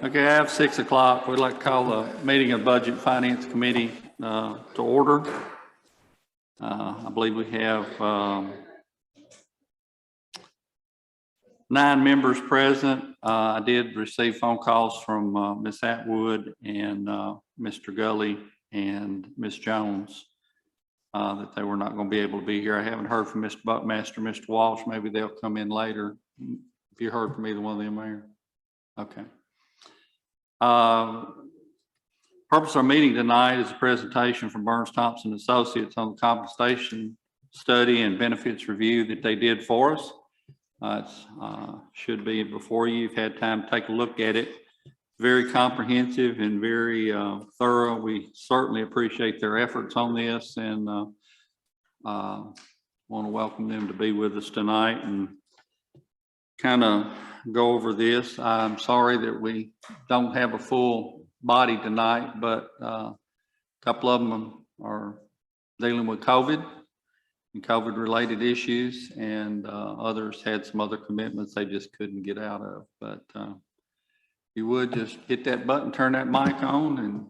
Okay, I have 6 o'clock. We'd like to call the meeting of Budget and Finance Committee to order. I believe we have 9 members present. I did receive phone calls from Ms. Atwood and Mr. Gully and Ms. Jones that they were not going to be able to be here. I haven't heard from Mr. Buckmaster, Mr. Walsh. Maybe they'll come in later. Have you heard from either one of them, Mayor? Okay. Purpose of our meeting tonight is a presentation from Burns Thompson Associates on the compensation study and benefits review that they did for us. It should be before you. You've had time to take a look at it. Very comprehensive and very thorough. We certainly appreciate their efforts on this, and want to welcome them to be with us tonight and kind of go over this. I'm sorry that we don't have a full body tonight, but a couple of them are dealing with COVID and COVID related issues, and others had some other commitments they just couldn't get out of. But you would just hit that button, turn that mic on, and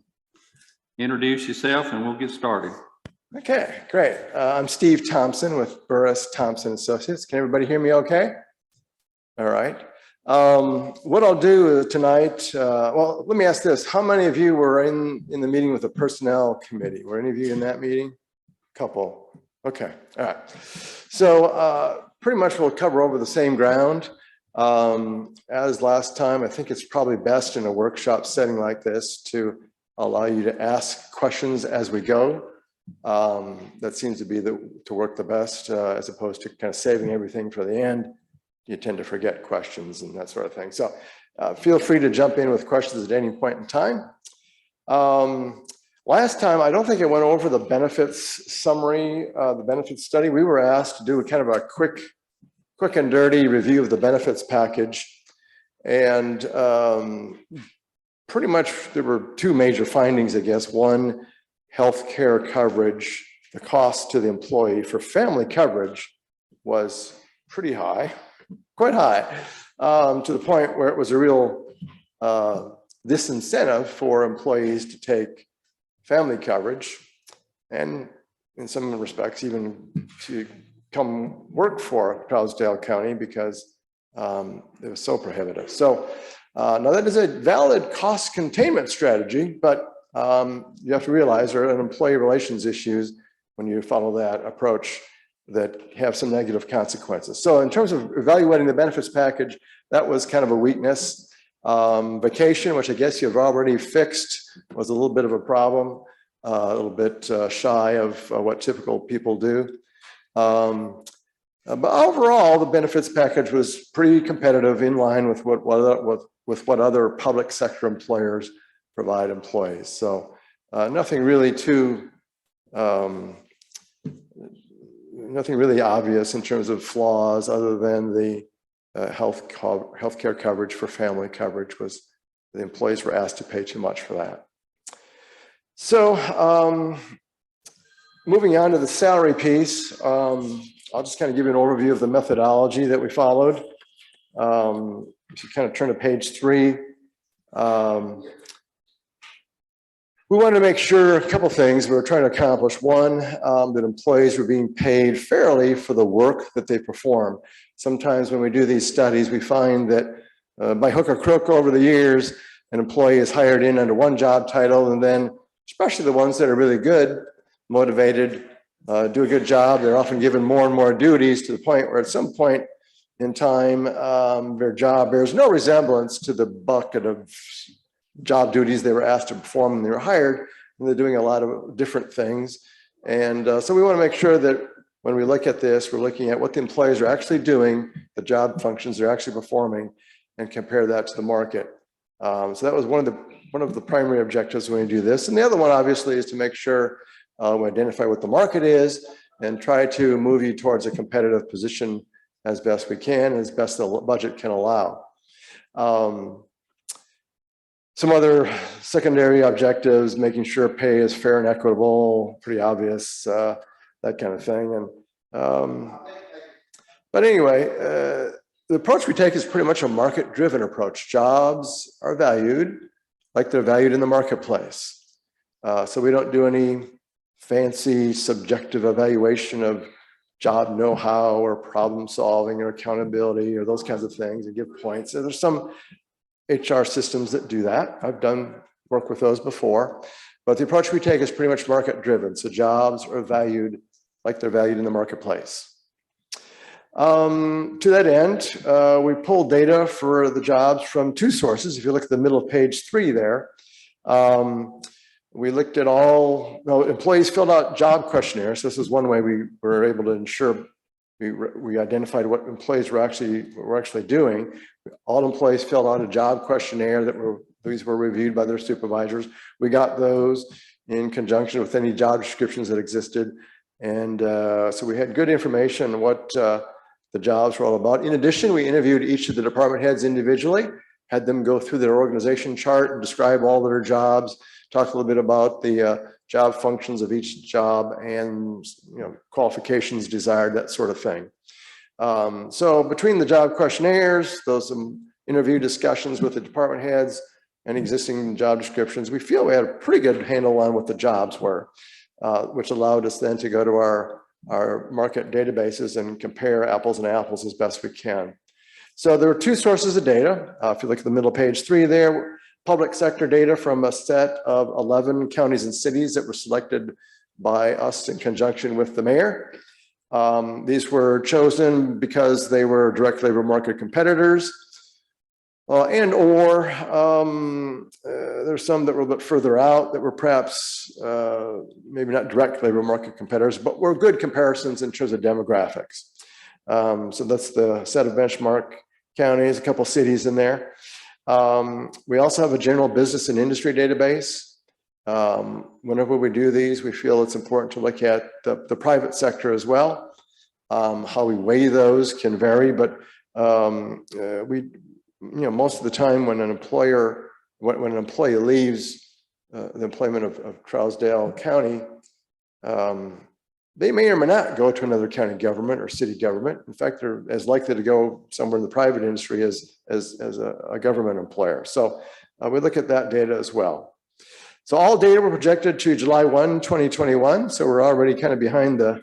introduce yourself, and we'll get started. Okay, great. I'm Steve Thompson with Burris Thompson Associates. Can everybody hear me okay? All right. What I'll do tonight, well, let me ask this. How many of you were in the meeting with the personnel committee? Were any of you in that meeting? Couple. Okay, all right. So pretty much we'll cover over the same ground. As last time, I think it's probably best in a workshop setting like this to allow you to ask questions as we go. That seems to be to work the best, as opposed to kind of saving everything for the end. You tend to forget questions and that sort of thing. So feel free to jump in with questions at any point in time. Last time, I don't think I went over the benefits summary, the benefits study. We were asked to do kind of a quick and dirty review of the benefits package. And pretty much there were 2 major findings, I guess. One, healthcare coverage, the cost to the employee for family coverage was pretty high, quite high, to the point where it was a real disincentive for employees to take family coverage, and in some respects even to come work for Trousdale County because it was so prohibitive. So now that is a valid cost containment strategy, but you have to realize there are employee relations issues when you follow that approach that have some negative consequences. So in terms of evaluating the benefits package, that was kind of a weakness. Vacation, which I guess you've already fixed, was a little bit of a problem, a little bit shy of what typical people do. But overall, the benefits package was pretty competitive, in line with what other public sector employers provide employees. So nothing really obvious in terms of flaws, other than the healthcare coverage for family coverage was the employees were asked to pay too much for that. So moving on to the salary piece, I'll just kind of give you an overview of the methodology that we followed. If you kind of turn to page 3, we wanted to make sure a couple things we were trying to accomplish. One, that employees were being paid fairly for the work that they perform. Sometimes when we do these studies, we find that by hook or crook over the years, an employee is hired in under one job title, and then, especially the ones that are really good, motivated, do a good job, they're often given more and more duties, to the point where at some point in time, their job bears no resemblance to the bucket of job duties they were asked to perform when they were hired, and they're doing a lot of different things. And so we want to make sure that when we look at this, we're looking at what the employees are actually doing, the job functions they're actually performing, and compare that to the market. So that was one of the primary objectives when we do this. And the other one, obviously, is to make sure we identify what the market is and try to move you towards a competitive position as best we can, as best the budget can allow. Some other secondary objectives: making sure pay is fair and equitable, pretty obvious, that kind of thing. And but anyway, the approach we take is pretty much a market-driven approach. Jobs are valued like they're valued in the marketplace. So we don't do any fancy subjective evaluation of job know-how or problem solving or accountability or those kinds of things and give points. And there's some HR systems that do that. I've done work with those before, but the approach we take is pretty much market-driven. So jobs are valued like they're valued in the marketplace. To that end, we pulled data for the jobs from two sources. If you look at the middle of page 3 there, we looked at employees filled out job questionnaires. This is one way we were able to ensure we identified what employees were actually doing. All employees filled out a job questionnaire these were reviewed by their supervisors. We got those in conjunction with any job descriptions that existed. And so we had good information on what the jobs were all about. In addition, we interviewed each of the department heads individually, had them go through their organization chart and describe all their jobs, talk a little bit about the job functions of each job and qualifications desired, that sort of thing. So between the job questionnaires, those interview discussions with the department heads and existing job descriptions, we feel we had a pretty good handle on what the jobs were, which allowed us then to go to our market databases and compare apples and apples as best we can. So there were two sources of data. If you look at the middle of page 3 there, public sector data from a set of 11 counties and cities that were selected by us in conjunction with the mayor. These were chosen because they were direct labor market competitors there's some that were a bit further out that were perhaps maybe not direct labor market competitors, but were good comparisons in terms of demographics. So that's the set of benchmark counties, a couple cities in there. We also have a general business and industry database. Whenever we do these, we feel it's important to look at the private sector as well. How we weigh those can vary, but most of the time when an employee leaves the employment of Trousdale County, they may or may not go to another county government or city government. In fact, they're as likely to go somewhere in the private industry as a government employer. So we look at that data as well. So all data were projected to July 1, 2021. So we're already kind of behind the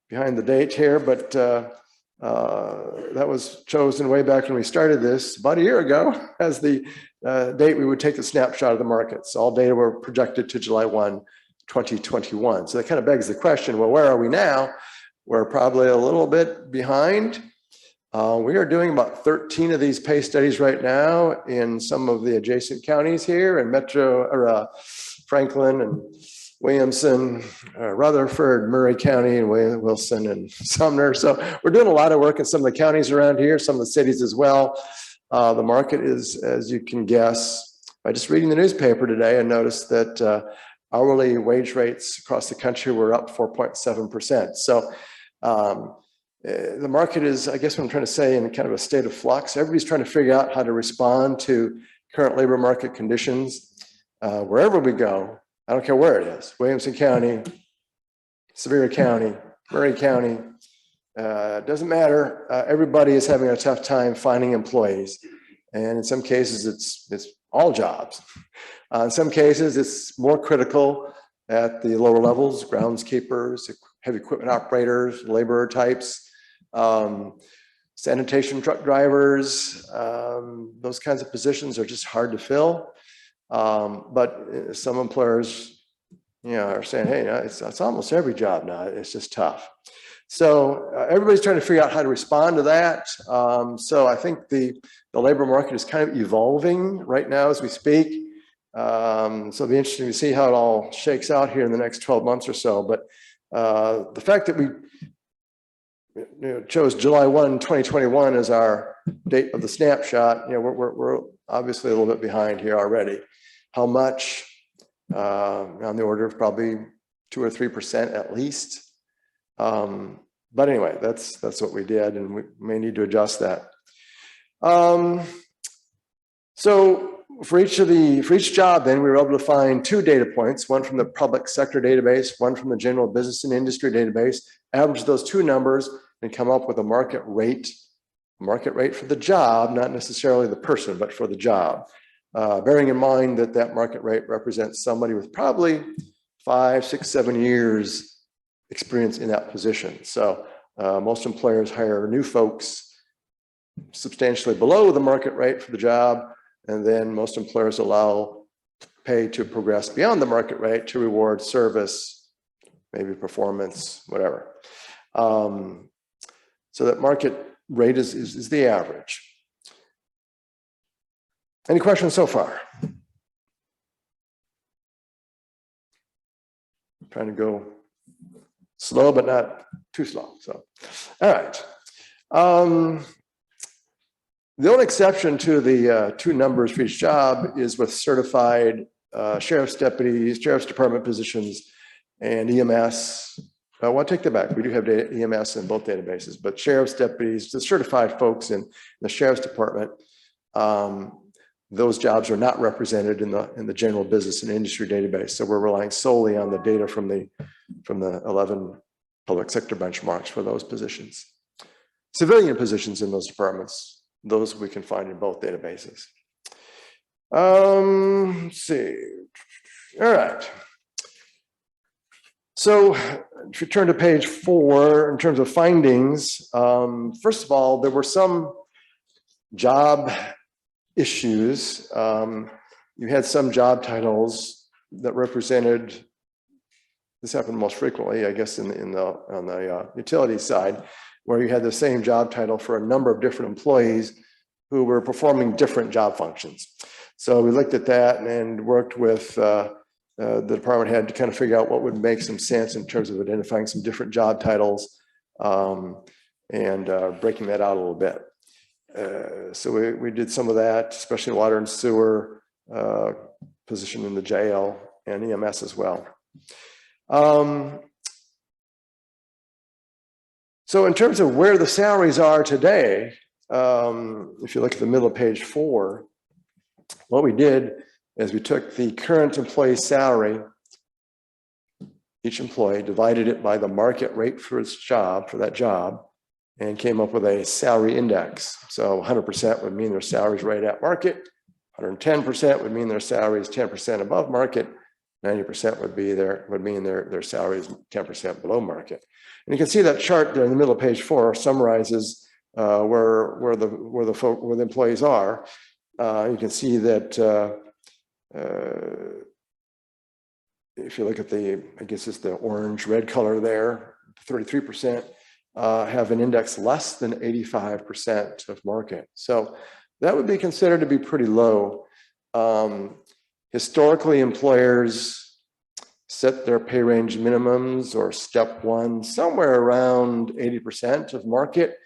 date here, but that was chosen way back when we started this about a year ago as the date we would take a snapshot of the markets. So all data were projected to July 1, 2021. So that kind of begs the question, well, where are we now? We're probably a little bit behind. We are doing about 13 of these pay studies right now in some of the adjacent counties here in Franklin and Williamson, Rutherford, Murray County, and Wilson and Sumner. So we're doing a lot of work in some of the counties around here, some of the cities as well. The market is, as you can guess, by just reading the newspaper today, I noticed that hourly wage rates across the country were up 4.7%. So the market is, I guess what I'm trying to say, in kind of a state of flux. Everybody's trying to figure out how to respond to current labor market conditions wherever we go. I don't care where it is, Williamson County, Sevier County, Murray County, doesn't matter. Everybody is having a tough time finding employees. And in some cases, it's all jobs. In some cases, it's more critical at the lower levels, groundskeepers, heavy equipment operators, laborer types, sanitation truck drivers, those kinds of positions are just hard to fill. But some employers, are saying, hey, it's almost every job now. It's just tough. So everybody's trying to figure out how to respond to that. So I think the labor market is kind of evolving right now as we speak. So it'll be interesting to see how it all shakes out here in the next 12 months or so. But the fact that we chose July 1, 2021 as our date of the snapshot, we're obviously a little bit behind here already. How much? On the order of probably 2 or 3% at least. But anyway, that's what we did, and we may need to adjust that. So for each job, then we were able to find 2 data points, one from the public sector database, one from the general business and industry database, average those 2 numbers and come up with a market rate market rate for the job, not necessarily the person, but for the job. Bearing in mind that that market rate represents somebody with probably 5, 6, 7 years experience in that position. So most employers hire new folks substantially below the market rate for the job, and then most employers allow pay to progress beyond the market rate to reward service, maybe performance, whatever. So that market rate is the average. Any questions so far? I'm trying to go slow, but not too slow. So, all right. The only exception to the 2 numbers for each job is with certified sheriff's deputies, sheriff's department positions, and EMS. I want to take that back. We do have EMS in both databases, but sheriff's deputies, the certified folks in the sheriff's department, those jobs are not represented in the general business and industry database. So we're relying solely on the data from the 11 public sector benchmarks for those positions. Civilian positions in those departments, those we can find in both databases. Let's see. All right. So if you turn to page 4, in terms of findings, first of all, there were some job issues. You had some job titles that represented, this happened most frequently, I guess, on the utility side, where you had the same job title for a number of different employees who were performing different job functions. So we looked at that and worked with the department head to kind of figure out what would make some sense in terms of identifying some different job titles and breaking that out a little bit. So we did some of that, especially water and sewer, position in the jail and EMS as well. So in terms of where the salaries are today, if you look at the middle of page 4, what we did is we took the current employee's salary, each employee, divided it by the market rate for its job, for that job, and came up with a salary index. So 100% would mean their salaries right at market, 110% would mean their salaries 10% above market, 90% would mean their salaries 10% below market. And you can see that chart there in the middle of page 4 summarizes where the employees are. You can see that if you look at I guess it's the orange-red color there, 33% have an index less than 85% of market. So that would be considered to be pretty low. Historically, employers set their pay range minimums or step 1 somewhere around 80% of market.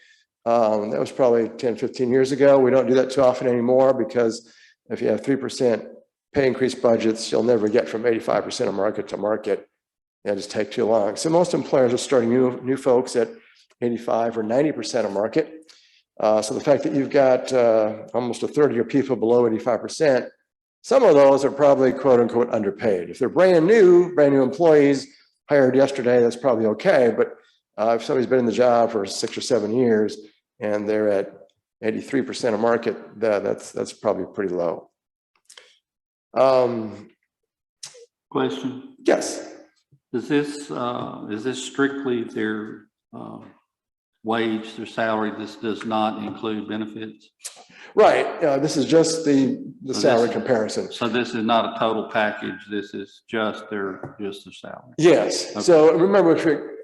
That was probably 10, 15 years ago. We don't do that too often anymore because if you have 3% pay increase budgets, you'll never get from 85% of market to market. It'll just take too long. So most employers are starting new folks at 85 or 90% of market. So the fact that you've got almost a third of your people below 85%, some of those are probably quote unquote underpaid. If they're brand new employees hired yesterday, that's probably okay. But if somebody's been in the job for 6 or 7 years and they're at 83% of market, that's probably pretty low. Question. Yes. Is this strictly their wage, their salary? This does not include benefits? Right. This is just the salary comparison. So this is not a total package. This is just their salary. Yes. Okay. So remember,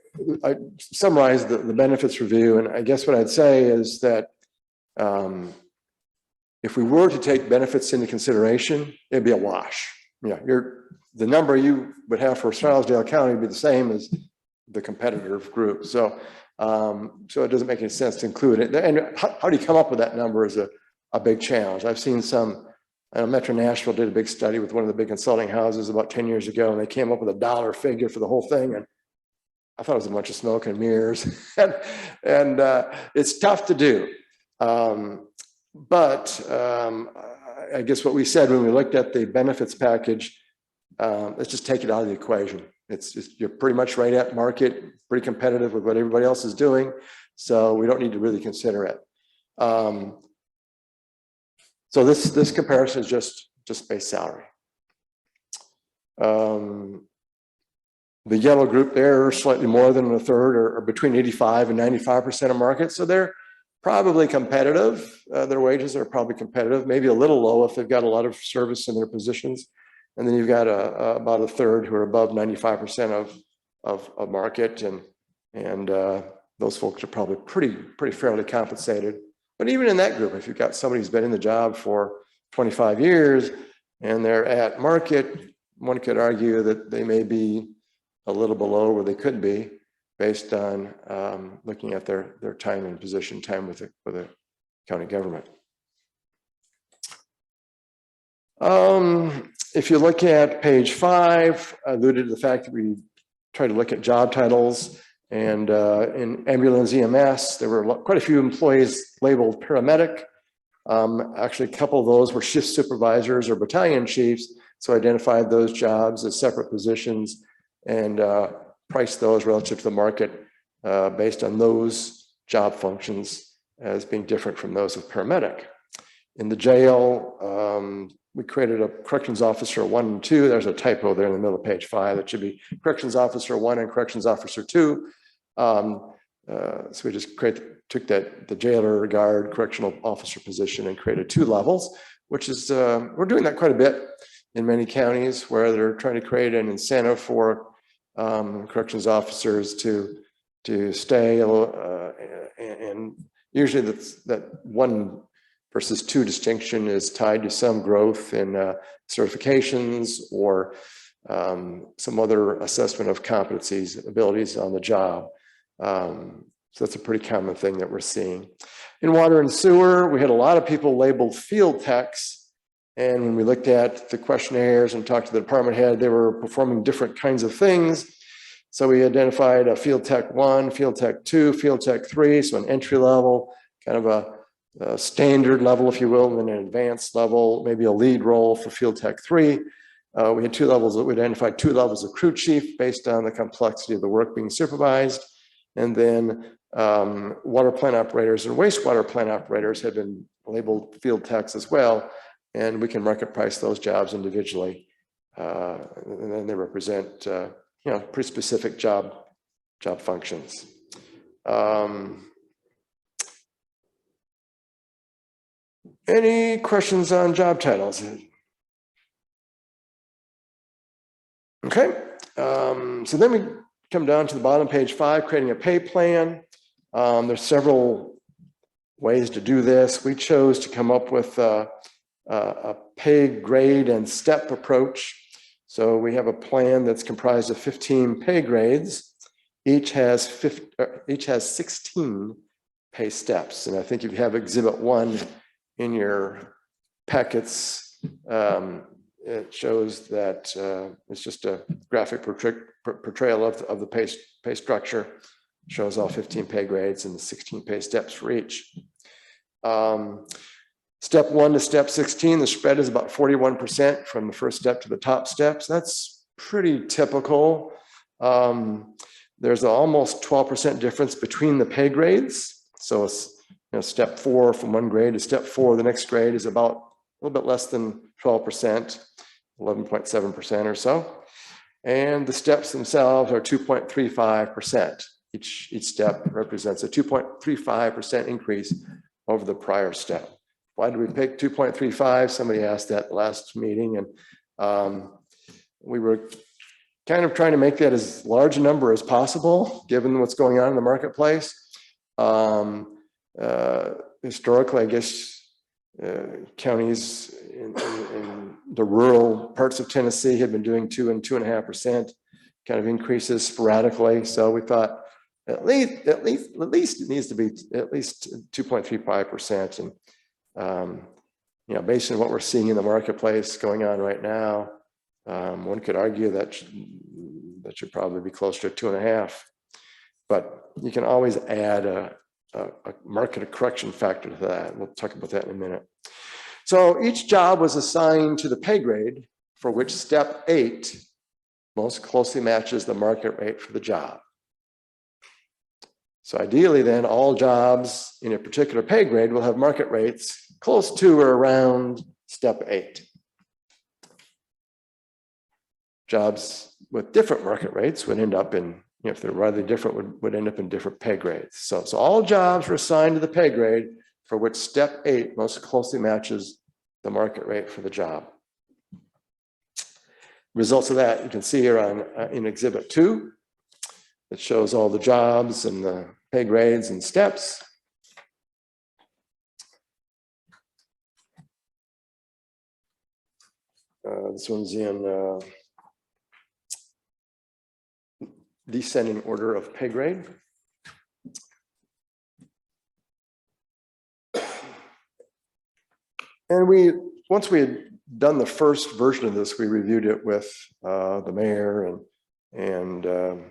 I summarized the benefits review, and I guess what I'd say is that if we were to take benefits into consideration, it'd be a wash. Yeah, the number you would have for Charlesdale County would be the same as the competitive group. So it doesn't make any sense to include it. And how do you come up with that number is a big challenge. I've seen Metro Nashville did a big study with one of the big consulting houses about 10 years ago, and they came up with a dollar figure for the whole thing. And I thought it was a bunch of smoke and mirrors. and it's tough to do. But I guess what we said when we looked at the benefits package, let's just take it out of the equation. You're pretty much right at market, pretty competitive with what everybody else is doing. So we don't need to really consider it. So this comparison is just base salary. The yellow group there, slightly more than a third, or between 85 and 95% of market. So they're probably competitive. Their wages are probably competitive, maybe a little low if they've got a lot of service in their positions. And then you've got about a third who are above 95% of market, and those folks are probably pretty fairly compensated. But even in that group, if you've got somebody who's been in the job for 25 years and they're at market, one could argue that they may be a little below where they could be based on looking at their time and position, time with the county government. If you look at page 5, I alluded to the fact that we try to look at job titles, and in ambulance EMS, there were quite a few employees labeled paramedic. Actually, a couple of those were shift supervisors or battalion chiefs, so identified those jobs as separate positions and priced those relative to the market based on those job functions as being different from those of paramedic. In the jail, we created a corrections officer 1 and 2. There's a typo there in the middle of page 5. That should be corrections officer 1 and corrections officer 2. So we just took the jailer, guard, correctional officer position and created 2 levels, which is, we're doing that quite a bit in many counties where they're trying to create an incentive for corrections officers to stay, and usually that 1 versus 2 distinction is tied to some growth in certifications or some other assessment of competencies, abilities on the job. So that's a pretty common thing that we're seeing. In water and sewer, we had a lot of people labeled field techs. And when we looked at the questionnaires and talked to the department head, they were performing different kinds of things. So we identified a field tech 1, field tech 2, field tech 3, so an entry level, kind of a standard level, if you will, and then an advanced level, maybe a lead role for field tech 3. We had 2 levels, we identified 2 levels of crew chief based on the complexity of the work being supervised. And then water plant operators and wastewater plant operators have been labeled field techs as well. And we can market price those jobs individually. And then they represent, pretty specific job functions. Any questions on job titles? Okay, so then we come down to the bottom, page 5, creating a pay plan. There's several ways to do this. We chose to come up with a pay grade and step approach. So we have a plan that's comprised of 15 pay grades. Each has 16 pay steps. And I think if you have Exhibit 1 in your packets, it shows that it's just a graphic portrayal of the pay structure. It shows all 15 pay grades and the 16 pay steps for each. Step 1 to step 16, the spread is about 41% from the first step to the top steps. That's pretty typical. There's almost 12% difference between the pay grades. So it's, step 4 from one grade to step 4, the next grade is about a little bit less than 12%, 11.7% or so. And the steps themselves are 2.35%. Each step represents a 2.35% increase over the prior step. Why did we pick 2.35? Somebody asked that last meeting, and we were kind of trying to make that as large a number as possible, given what's going on in the marketplace. Historically, I guess counties in the rural parts of Tennessee had been doing 2 and 2.5% kind of increases sporadically. So we thought at least it needs to be at least 2.35%. And based on what we're seeing in the marketplace going on right now, one could argue that should probably be closer to 2.5. But you can always add a market correction factor to that. We'll talk about that in a minute. So each job was assigned to the pay grade for which step 8 most closely matches the market rate for the job. So ideally then, all jobs in a particular pay grade will have market rates close to or around step 8. Jobs with different market rates would end up in, if they're rather different, would end up in different pay grades. So all jobs were assigned to the pay grade for which step 8 most closely matches the market rate for the job. Results of that you can see here in Exhibit 2. It shows all the jobs and the pay grades and steps. This one's in descending order of pay grade. And once we had done the first version of this, we reviewed it with the mayor, and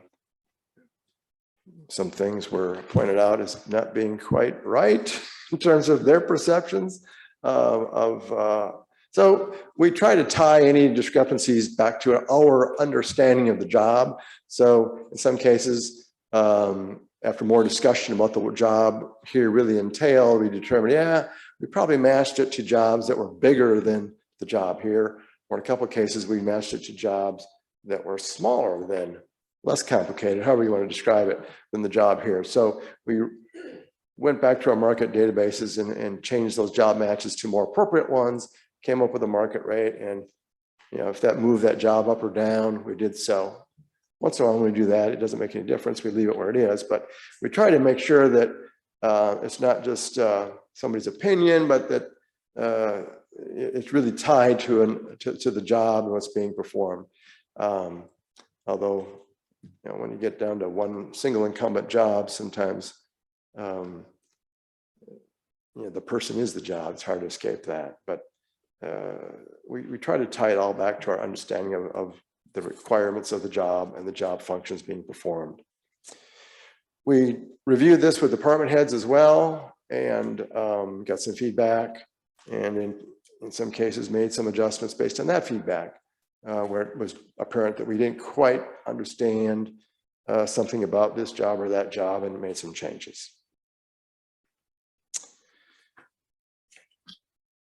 some things were pointed out as not being quite right in terms of their perceptions so we try to tie any discrepancies back to our understanding of the job. So in some cases, after more discussion about the job here really entailed, we determined, yeah, we probably matched it to jobs that were bigger than the job here. Or in a couple of cases, we matched it to jobs that were smaller than, less complicated, however you want to describe it, than the job here. So we went back to our market databases and changed those job matches to more appropriate ones, came up with a market rate, and if that moved that job up or down, we did so. Once in a while when we do that, it doesn't make any difference. We leave it where it is, but we try to make sure that it's not just somebody's opinion, but that it's really tied to the job and what's being performed. Although, when you get down to one single incumbent job, sometimes the person is the job. It's hard to escape that, but we try to tie it all back to our understanding of the requirements of the job and the job functions being performed. We reviewed this with department heads as well, and got some feedback, and in some cases made some adjustments based on that feedback, where it was apparent that we didn't quite understand something about this job or that job, and made some changes.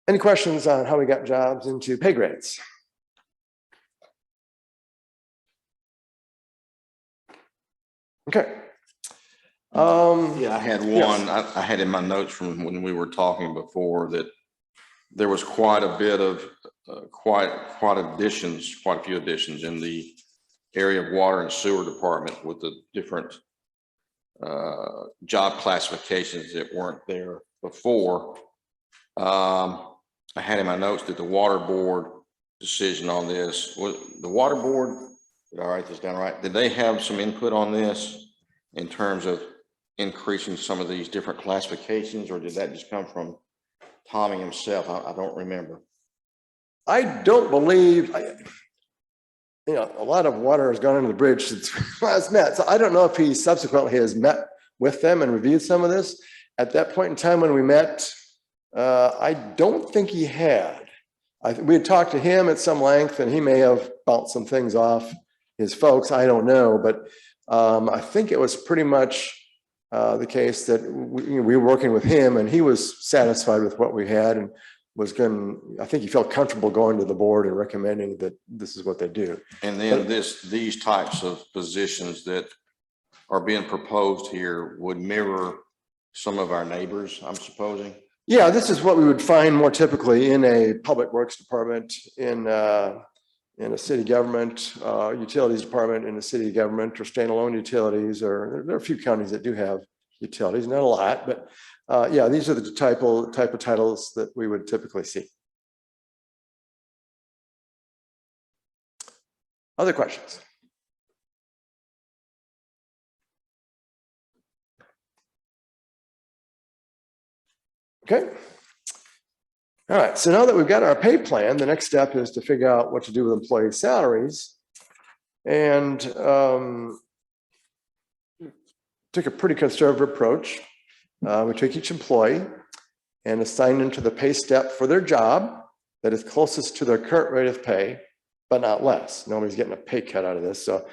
Any questions on how we got jobs into pay grades? Okay. Yeah, I had one. Yes. I had in my notes from when we were talking before that there was quite a bit of quite a few additions in the area of water and sewer department with the different job classifications that weren't there before. I had in my notes that the water board decision on this was the water board. Did I write this down right? Did they have some input on this in terms of increasing some of these different classifications, or did that just come from Tommy himself? I don't remember. I don't believe, a lot of water has gone under the bridge since we last met. So I don't know if he subsequently has met with them and reviewed some of this. At that point in time when we met, I don't think he had. We had talked to him at some length, and he may have bounced some things off his folks. I don't know, but I think it was pretty much the case that we were working with him, and he was satisfied with what we had, and I think he felt comfortable going to the board and recommending that this is what they do. And then these types of positions that are being proposed here would mirror some of our neighbors, I'm supposing. Yeah, this is what we would find more typically in a public works department, in a city government, utilities department in a city government, or standalone utilities, or there are a few counties that do have utilities, not a lot, but yeah, these are the type of titles that we would typically see. Other questions? Okay. All right, so now that we've got our pay plan, the next step is to figure out what to do with employee salaries. And took a pretty conservative approach. We took each employee and assigned them to the pay step for their job that is closest to their current rate of pay, but not less. Nobody's getting a pay cut out of this. So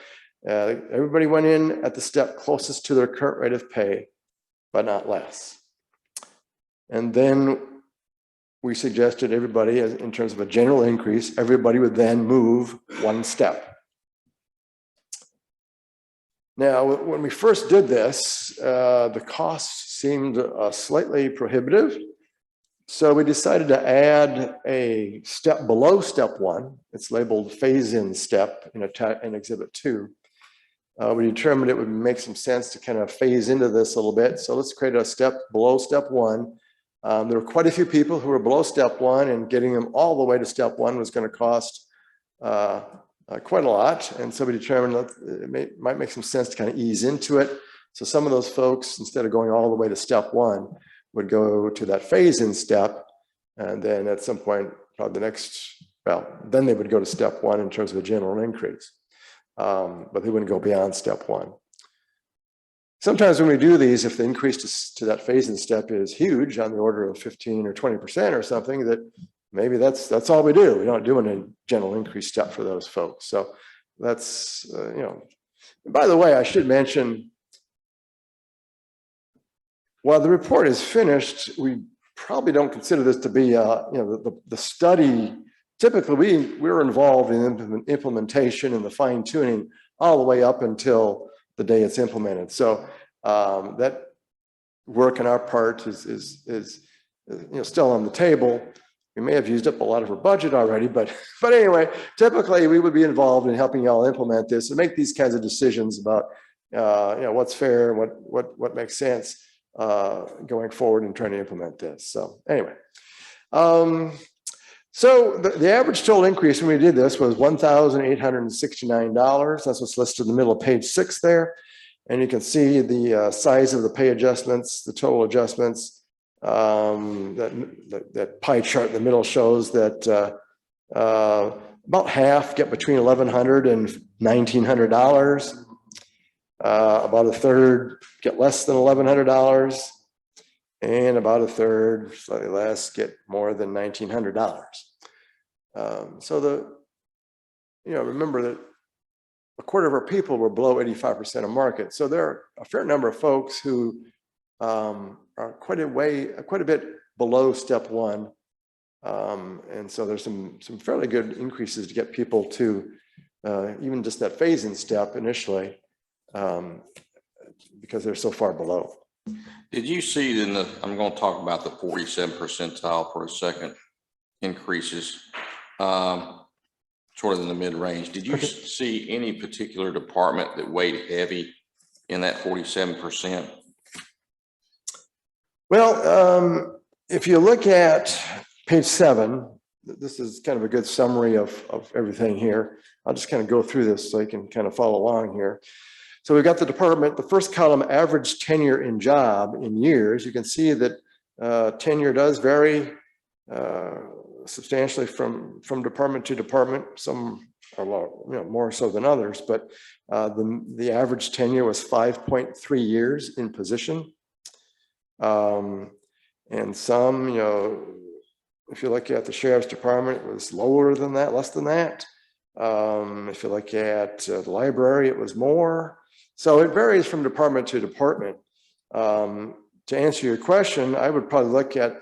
Everybody went in at the step closest to their current rate of pay, but not less. And then we suggested everybody, in terms of a general increase, everybody would then move one step. Now, when we first did this, the cost seemed slightly prohibitive. So we decided to add a step below step one. It's labeled phase-in step in Exhibit 2. We determined it would make some sense to kind of phase into this a little bit. So let's create a step below step one. There were quite a few people who were below step one, and getting them all the way to step one was going to cost quite a lot. And so we determined that it might make some sense to kind of ease into it. So some of those folks, instead of going all the way to step one, would go to that phase-in step. And then at some point, probably then they would go to step one in terms of a general increase. But they wouldn't go beyond step one. Sometimes when we do these, if the increase to that phase-in step is huge, on the order of 15 or 20% or something, that maybe that's all we do. We don't do a general increase step for those folks. So that's, And by the way, I should mention, while the report is finished, we probably don't consider this to be, the study. Typically, we're involved in implementation and the fine tuning all the way up until the day it's implemented. So that work on our part is still on the table. We may have used up a lot of our budget already, but anyway, typically we would be involved in helping y'all implement this and make these kinds of decisions about what's fair, what makes sense going forward and trying to implement this. So anyway. So the average total increase when we did this was $1,869. That's what's listed in the middle of page 6 there. And you can see the size of the pay adjustments, the total adjustments. That pie chart in the middle shows that about half get between $1,100 and $1,900. About a third get less than $1,100. And about a third, slightly less, get more than $1,900. So remember that a quarter of our people were below 85% of market. So there are a fair number of folks who are quite a bit below step one. And so there's some fairly good increases to get people to even just that phase-in step initially, because they're so far below. Did you see I'm going to talk about the 47th percentile for a second, increases, sort of in the mid-range. Did you see any particular department that weighed heavy in that 47%? Well, if you look at page 7, this is kind of a good summary of everything here. I'll just kind of go through this so you can kind of follow along here. So we've got the department, the first column, average tenure in job in years. You can see that tenure does vary substantially from department to department. Some are more so than others, but the average tenure was 5.3 years in position. And some, if you look at the sheriff's department, it was lower than that, less than that. If you look at the library, it was more. So it varies from department to department. To answer your question, I would probably look at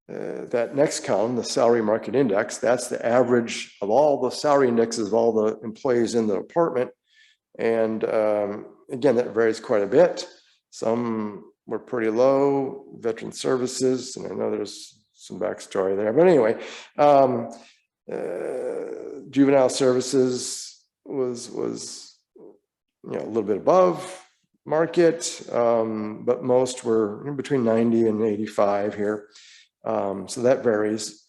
that next column, the salary market index. That's the average of all the salary indexes of all the employees in the department. And again, that varies quite a bit. Some were pretty low, veteran services, and I know there's some backstory there. But anyway, juvenile services was a little bit above market, but most were in between 90 and 85 here. So that varies.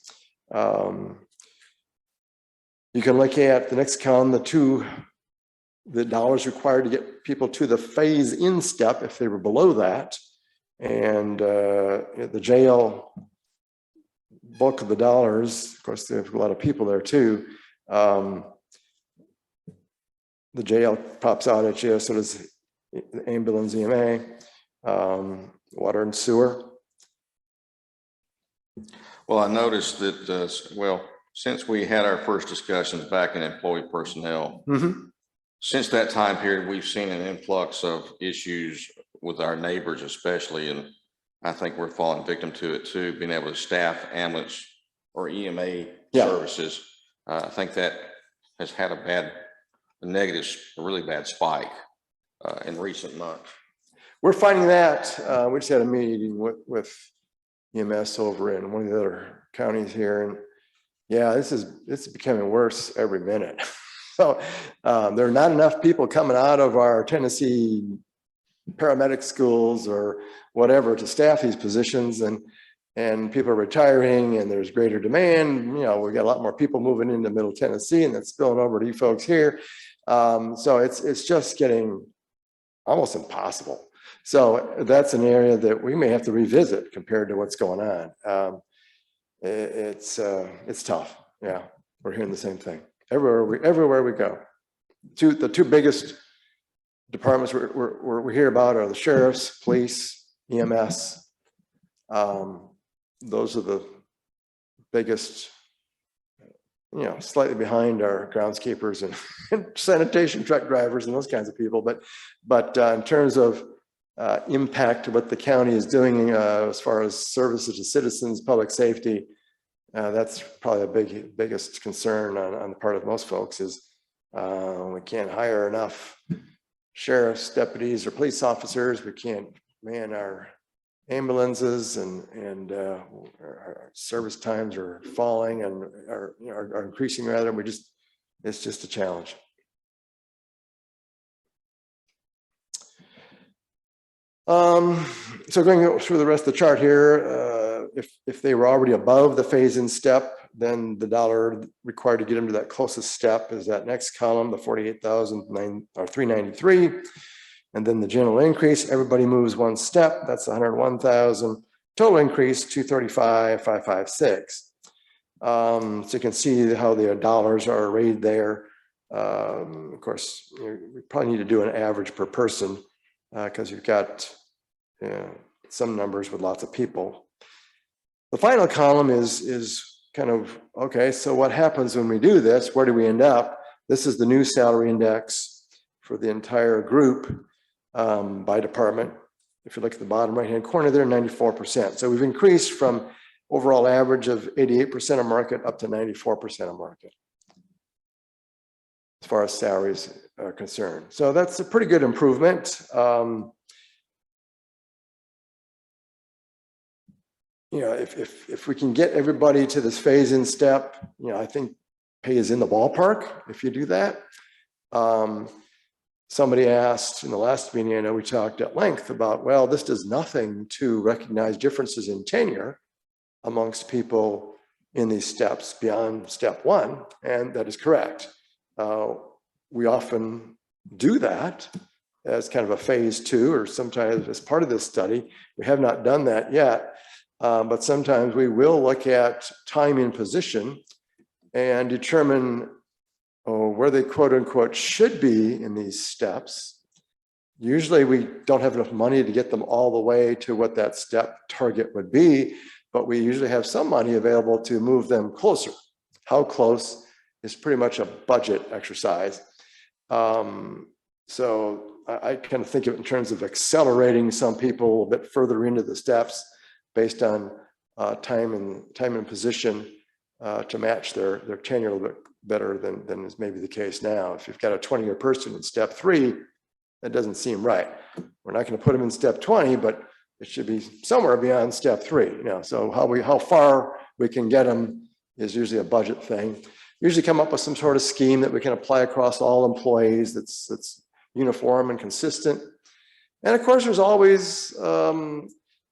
You can look at the next column, the dollars required to get people to the phase-in step if they were below that. And the jail, bulk of the dollars, of course, there's a lot of people there too. The jail pops out at you, so does the ambulance, EMA, water and sewer. Well, I noticed that, since we had our first discussions back in employee personnel, Mhm. since that time period, we've seen an influx of issues with our neighbors especially, and I think we're falling victim to it too, being able to staff ambulance or EMA Yeah. services. I think that has had a really bad spike in recent months. We're finding that, we just had a meeting with EMS over in one of the other counties here, and yeah, it's becoming worse every minute. So there are not enough people coming out of our Tennessee paramedic schools or whatever to staff these positions, and people are retiring, and there's greater demand. You know, we got a lot more people moving into Middle Tennessee, and that's spilling over to you folks here. So it's just getting almost impossible. So that's an area that we may have to revisit compared to what's going on. It's tough. Yeah, we're hearing the same thing everywhere we go. The two biggest departments we hear about are the sheriffs, police, EMS. Those are the biggest, you know, slightly behind our groundskeepers and sanitation truck drivers and those kinds of people. But in terms of impact to what the county is doing as far as services to citizens, public safety, that's probably the biggest concern on the part of most folks is we can't hire enough sheriff's deputies or police officers. We can't man our ambulances, and our service times are falling and are increasing rather. It's just a challenge. So going through the rest of the chart here, if they were already above the phase-in step, then the dollar required to get them to that closest step is that next column, the 48,393, and then the general increase. Everybody moves one step. That's 101,000. Total increase 235,556. So you can see how the dollars are arrayed there. Of course, we probably need to do an average per person because you've got some numbers with lots of people. The final column is kind of, okay, so what happens when we do this? Where do we end up? This is the new salary index for the entire group by department. If you look at the bottom right-hand corner there, 94%. So we've increased from overall average of 88% of market up to 94% of market as far as salaries are concerned. So that's a pretty good improvement. You know, if we can get everybody to this phase-in step, you know, I think pay is in the ballpark if you do that. Somebody asked in the last meeting, I know we talked at length about, well, this does nothing to recognize differences in tenure amongst people in these steps beyond step one, and that is correct. We often do that as kind of a phase two, or sometimes as part of this study. We have not done that yet. But sometimes we will look at time in position and determine where they quote unquote should be in these steps. Usually we don't have enough money to get them all the way to what that step target would be, but we usually have some money available to move them closer. How close is pretty much a budget exercise. So I kind of think of it in terms of accelerating some people a bit further into the steps based on time and position to match their tenure a little bit better than is maybe the case now. If you've got a 20-year person in step 3, that doesn't seem right. We're not going to put them in step 20, but it should be somewhere beyond step 3. You know, so how far we can get them is usually a budget thing. Usually come up with some sort of scheme that we can apply across all employees that's uniform and consistent. And of course, there's always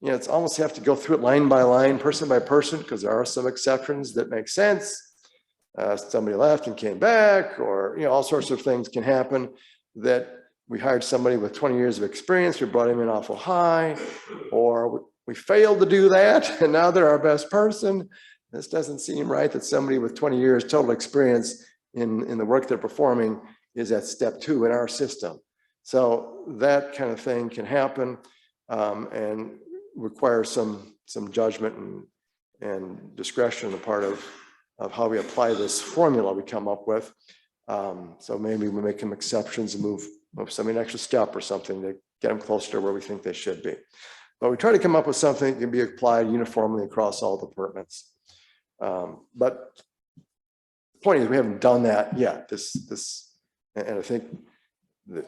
you know, it's almost you have to go through it line by line, person by person, because there are some exceptions that make sense. Somebody left and came back, or, you know, all sorts of things can happen. That we hired somebody with 20 years of experience, we brought him in awful high, or we failed to do that, and now they're our best person. This doesn't seem right that somebody with 20 years total experience in the work they're performing is at step 2 in our system. So that kind of thing can happen and require some judgment and discretion on the part of how we apply this formula we come up with. So maybe we make some exceptions and move somebody an extra step or something to get them closer to where we think they should be. But we try to come up with something that can be applied uniformly across all departments. But the point is we haven't done that yet. And I think that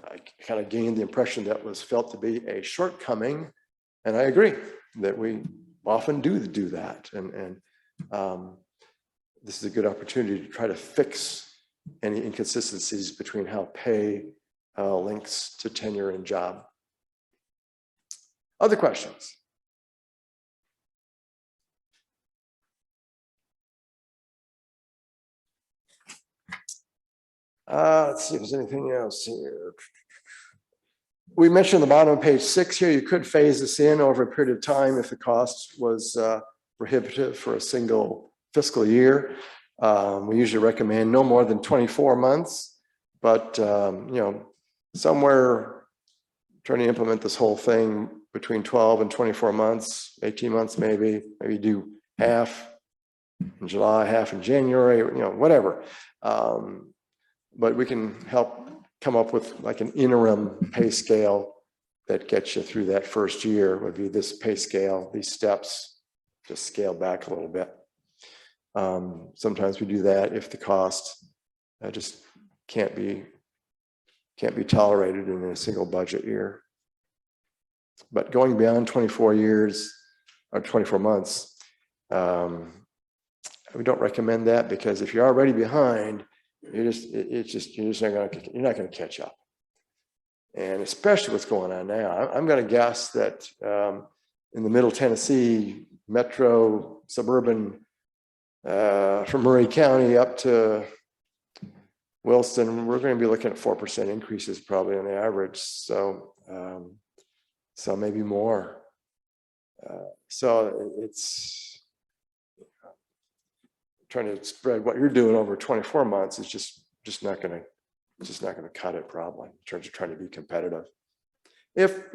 I kind of gained the impression that was felt to be a shortcoming. And I agree that we often do that. And this is a good opportunity to try to fix any inconsistencies between how pay links to tenure and job. Other questions? Let's see if there's anything else here. We mentioned the bottom of page 6 here, you could phase this in over a period of time if the cost was prohibitive for a single fiscal year. We usually recommend no more than 24 months, but somewhere trying to implement this whole thing between 12 and 24 months, 18 months maybe do half in July, half in January, whatever. But we can help come up with like an interim pay scale that gets you through that first year. Would be this pay scale, these steps, just scale back a little bit. Sometimes we do that if the cost just can't be tolerated in a single budget year. But going beyond 24 years or 24 months, we don't recommend that, because if you're already behind, you're not going to catch up. And especially what's going on now, I'm going to guess that in the Middle Tennessee metro suburban, from Murray County up to Wilson, we're going to be looking at 4% increases probably on the average. So maybe more. So it's trying to spread what you're doing over 24 months is just not going to cut it probably in terms of trying to be competitive. If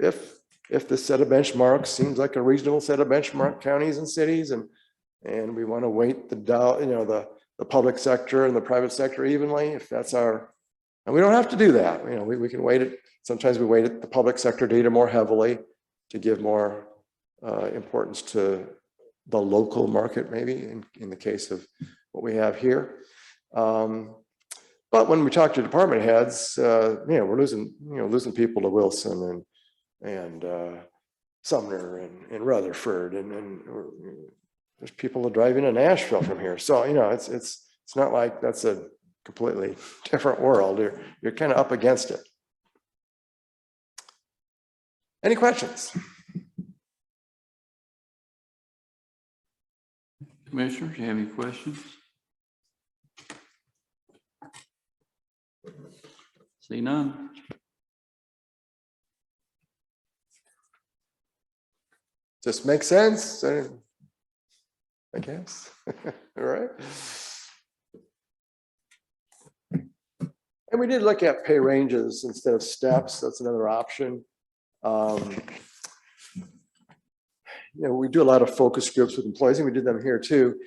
the set of benchmarks seems like a reasonable set of benchmark counties and cities, and we want to weight the public sector and the private sector evenly, if that's and we don't have to do that. We can weight it. Sometimes we weight the public sector data more heavily to give more importance to the local market, maybe in the case of what we have here. But when we talk to department heads, we're losing people to Wilson and Sumner and Rutherford, and there's people that drive into Nashville from here. So it's not like that's a completely different world. You're kind of up against it. Any questions? Commissioners, you have any questions? See none. Just makes sense, I guess. All right. And we did look at pay ranges instead of steps. That's another option. We do a lot of focus groups with employees, and we did them here too.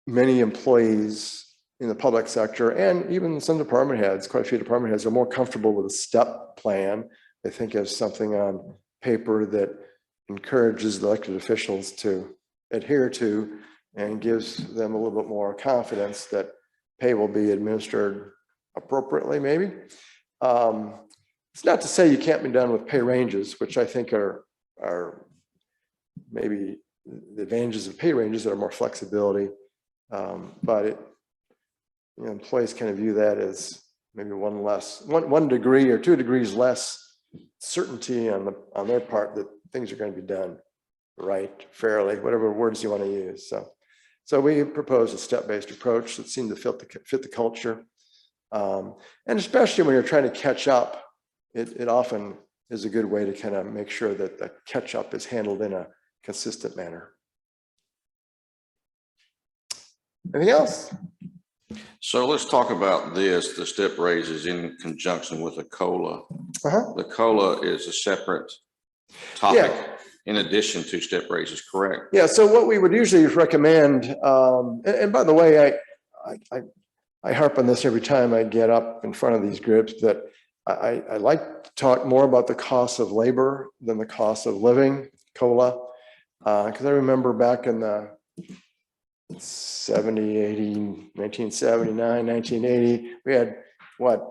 Many employees in the public sector, and even some department heads, quite a few department heads, are more comfortable with a step plan. They think of something on paper that encourages the elected officials to adhere to and gives them a little bit more confidence that pay will be administered appropriately, maybe. It's not to say you can't be done with pay ranges, which I think are maybe the advantages of pay ranges that are more flexibility. But employees kind of view that as maybe one degree or 2 degrees less certainty on their part that things are going to be done right, fairly, whatever words you want to use. So we propose a step-based approach that seemed to fit the culture. And especially when you're trying to catch up, it often is a good way to kind of make sure that the catch up is handled in a consistent manner. Anything else? So let's talk about the step raises in conjunction with the COLA. The COLA is a separate topic. in addition to step raises, correct? Yeah, so what we would usually recommend, and by the way, I harp on this every time I get up in front of these groups, that I like to talk more about the cost of labor than the cost of living, COLA, because I remember back in the 70, 80, 1979, 1980, we had, what,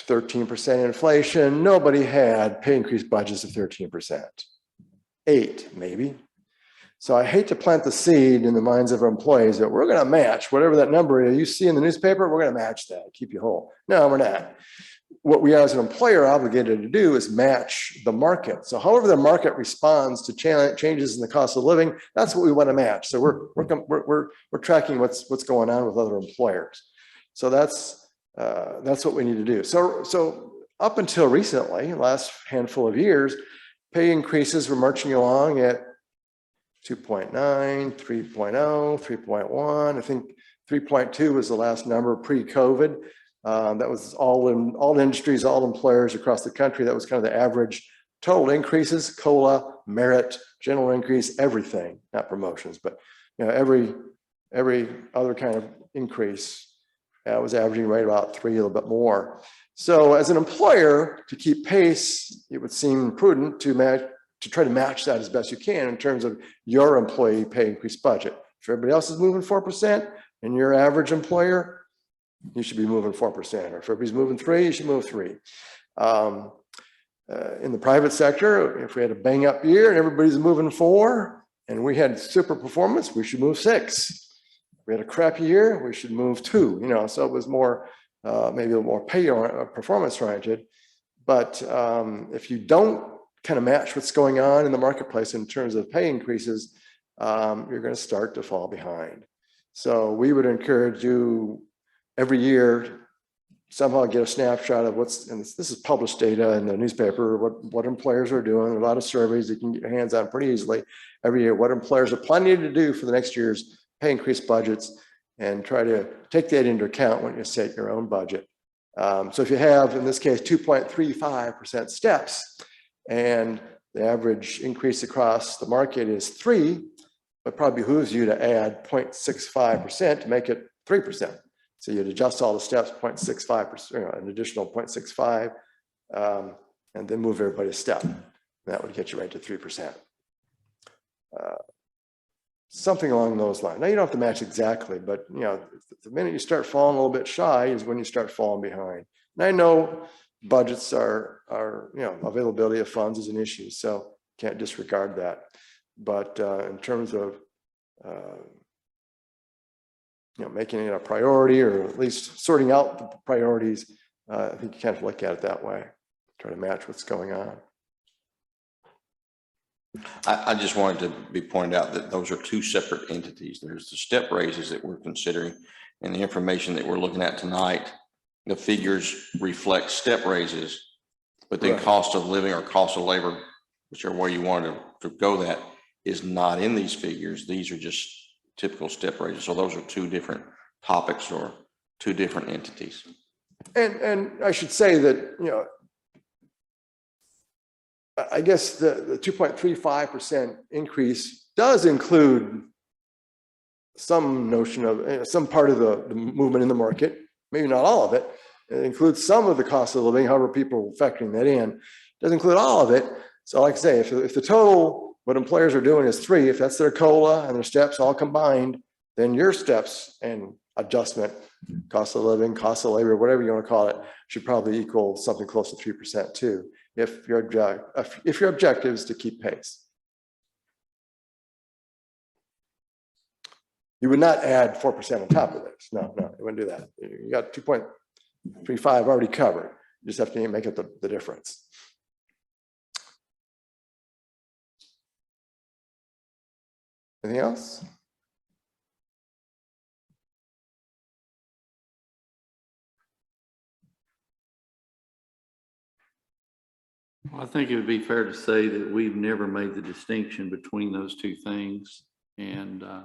13% inflation. Nobody had pay increase budgets of 13%. 8, maybe. So I hate to plant the seed in the minds of our employees that we're going to match whatever that number is you see in the newspaper, we're going to match that, keep you whole. No, we're not. What we are as an employer obligated to do is match the market. So however the market responds to changes in the cost of living, that's what we want to match. So we're tracking what's going on with other employers. So that's what we need to do. So up until recently, last handful of years, pay increases were marching along at 2.9, 3.0, 3.1. I think 3.2 was the last number pre-COVID. That was all industries, all employers across the country. That was kind of the average total increases, COLA, merit, general increase, everything, not promotions, but every other kind of increase was averaging right about 3, a little bit more. So as an employer, to keep pace, it would seem prudent to try to match that as best you can in terms of your employee pay increase budget. If everybody else is moving 4% and your average employer, you should be moving 4%. Or if everybody's moving 3, you should move 3. In the private sector, if we had a bang up year and everybody's moving 4 and we had super performance, we should move 6. If we had a crappy year, we should move 2. So it was more, maybe a little more performance oriented. But if you don't kind of match what's going on in the marketplace in terms of pay increases, you're going to start to fall behind. So we would encourage you every year somehow get a snapshot of and this is published data in the newspaper, what employers are doing, a lot of surveys you can get your hands on pretty easily every year, what employers are planning to do for the next year's pay increase budgets, and try to take that into account when you set your own budget. So if you have, in this case, 2.35% steps, and the average increase across the market is 3, it probably behooves you to add 0.65% to make it 3%. So you'd adjust all the steps 0.65%, an additional 0.65, and then move everybody a step. That would get you right to 3%. Something along those lines. Now you don't have to match exactly, but the minute you start falling a little bit shy is when you start falling behind. And I know budgets are availability of funds is an issue, so can't disregard that. But in terms of making it a priority, or at least sorting out the priorities, I think you can't look at it that way. Try to match what's going on. I just wanted to be pointed out that those are 2 separate entities. There's the step raises that we're considering, and the information that we're looking at tonight. The figures reflect step raises, but then Right. Cost of living or cost of labor, whichever way you wanted to go, that is not in these figures. These are just typical step raises. So those are 2 different topics or 2 different entities. And I should say that, I guess the 2.35% increase does include some notion of some part of the movement in the market, maybe not all of it. It includes some of the cost of living, however people are factoring that in. It doesn't include all of it. So like I say, if the total, what employers are doing is 3, if that's their COLA and their steps all combined, then your steps and adjustment, cost of living, cost of labor, whatever you want to call it, should probably equal something close to 3% too, if your objective is to keep pace. You would not add 4% on top of this. No, you wouldn't do that. You got 2.35 already covered. You just have to make it the difference. Anything else? I think it would be fair to say that we've never made the distinction between those 2 things. And I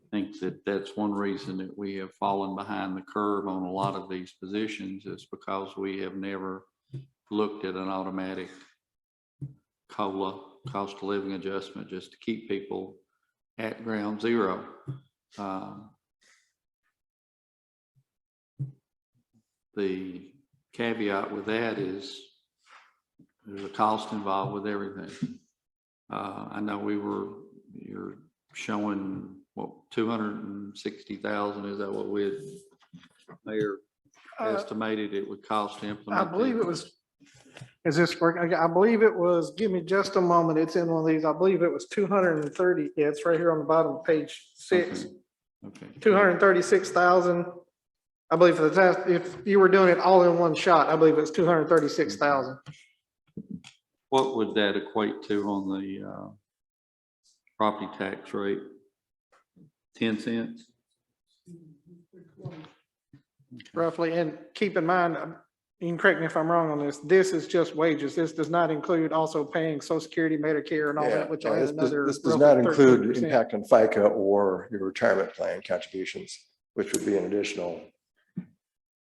think that that's one reason that we have fallen behind the curve on a lot of these positions, is because we have never looked at an automatic COLA, cost of living adjustment, just to keep people at ground zero. The caveat with that is there's a cost involved with everything. I know you're showing what, 260,000, is that what we had, Mayor, estimated it would cost to implement? I believe it was, is this working? I believe it was, give me just a moment, it's in one of these, I believe it was 230, yeah, it's right here on the bottom of page 6. Okay. 236,000. I believe for the test, if you were doing it all in one shot, I believe it's 236,000. What would that equate to on the property tax rate? 10 cents? Roughly, and keep in mind, you can correct me if I'm wrong on this, this is just wages. This does not include also paying Social Security, Medicare, and all that, which adds another. This does roughly not include 13%. impact on FICA or your retirement plan contributions, which would be an additional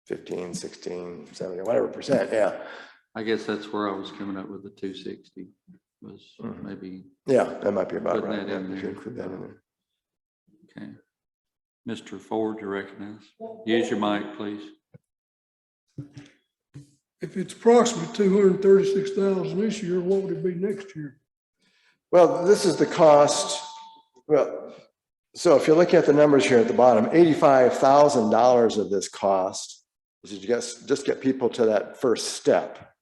15, 16, 17, whatever percent. Yeah. I guess that's where I was coming up with the 260 was maybe. Yeah, that might be about Putting right. that in Yeah, if you there. include that in there. Okay. Mr. Ford, you recognize? Use your mic, please. If it's approximately 236,000 this year, what would it be next year? Well, this is the cost. Well, so if you look at the numbers here at the bottom, $85,000 of this cost is just get people to that first step.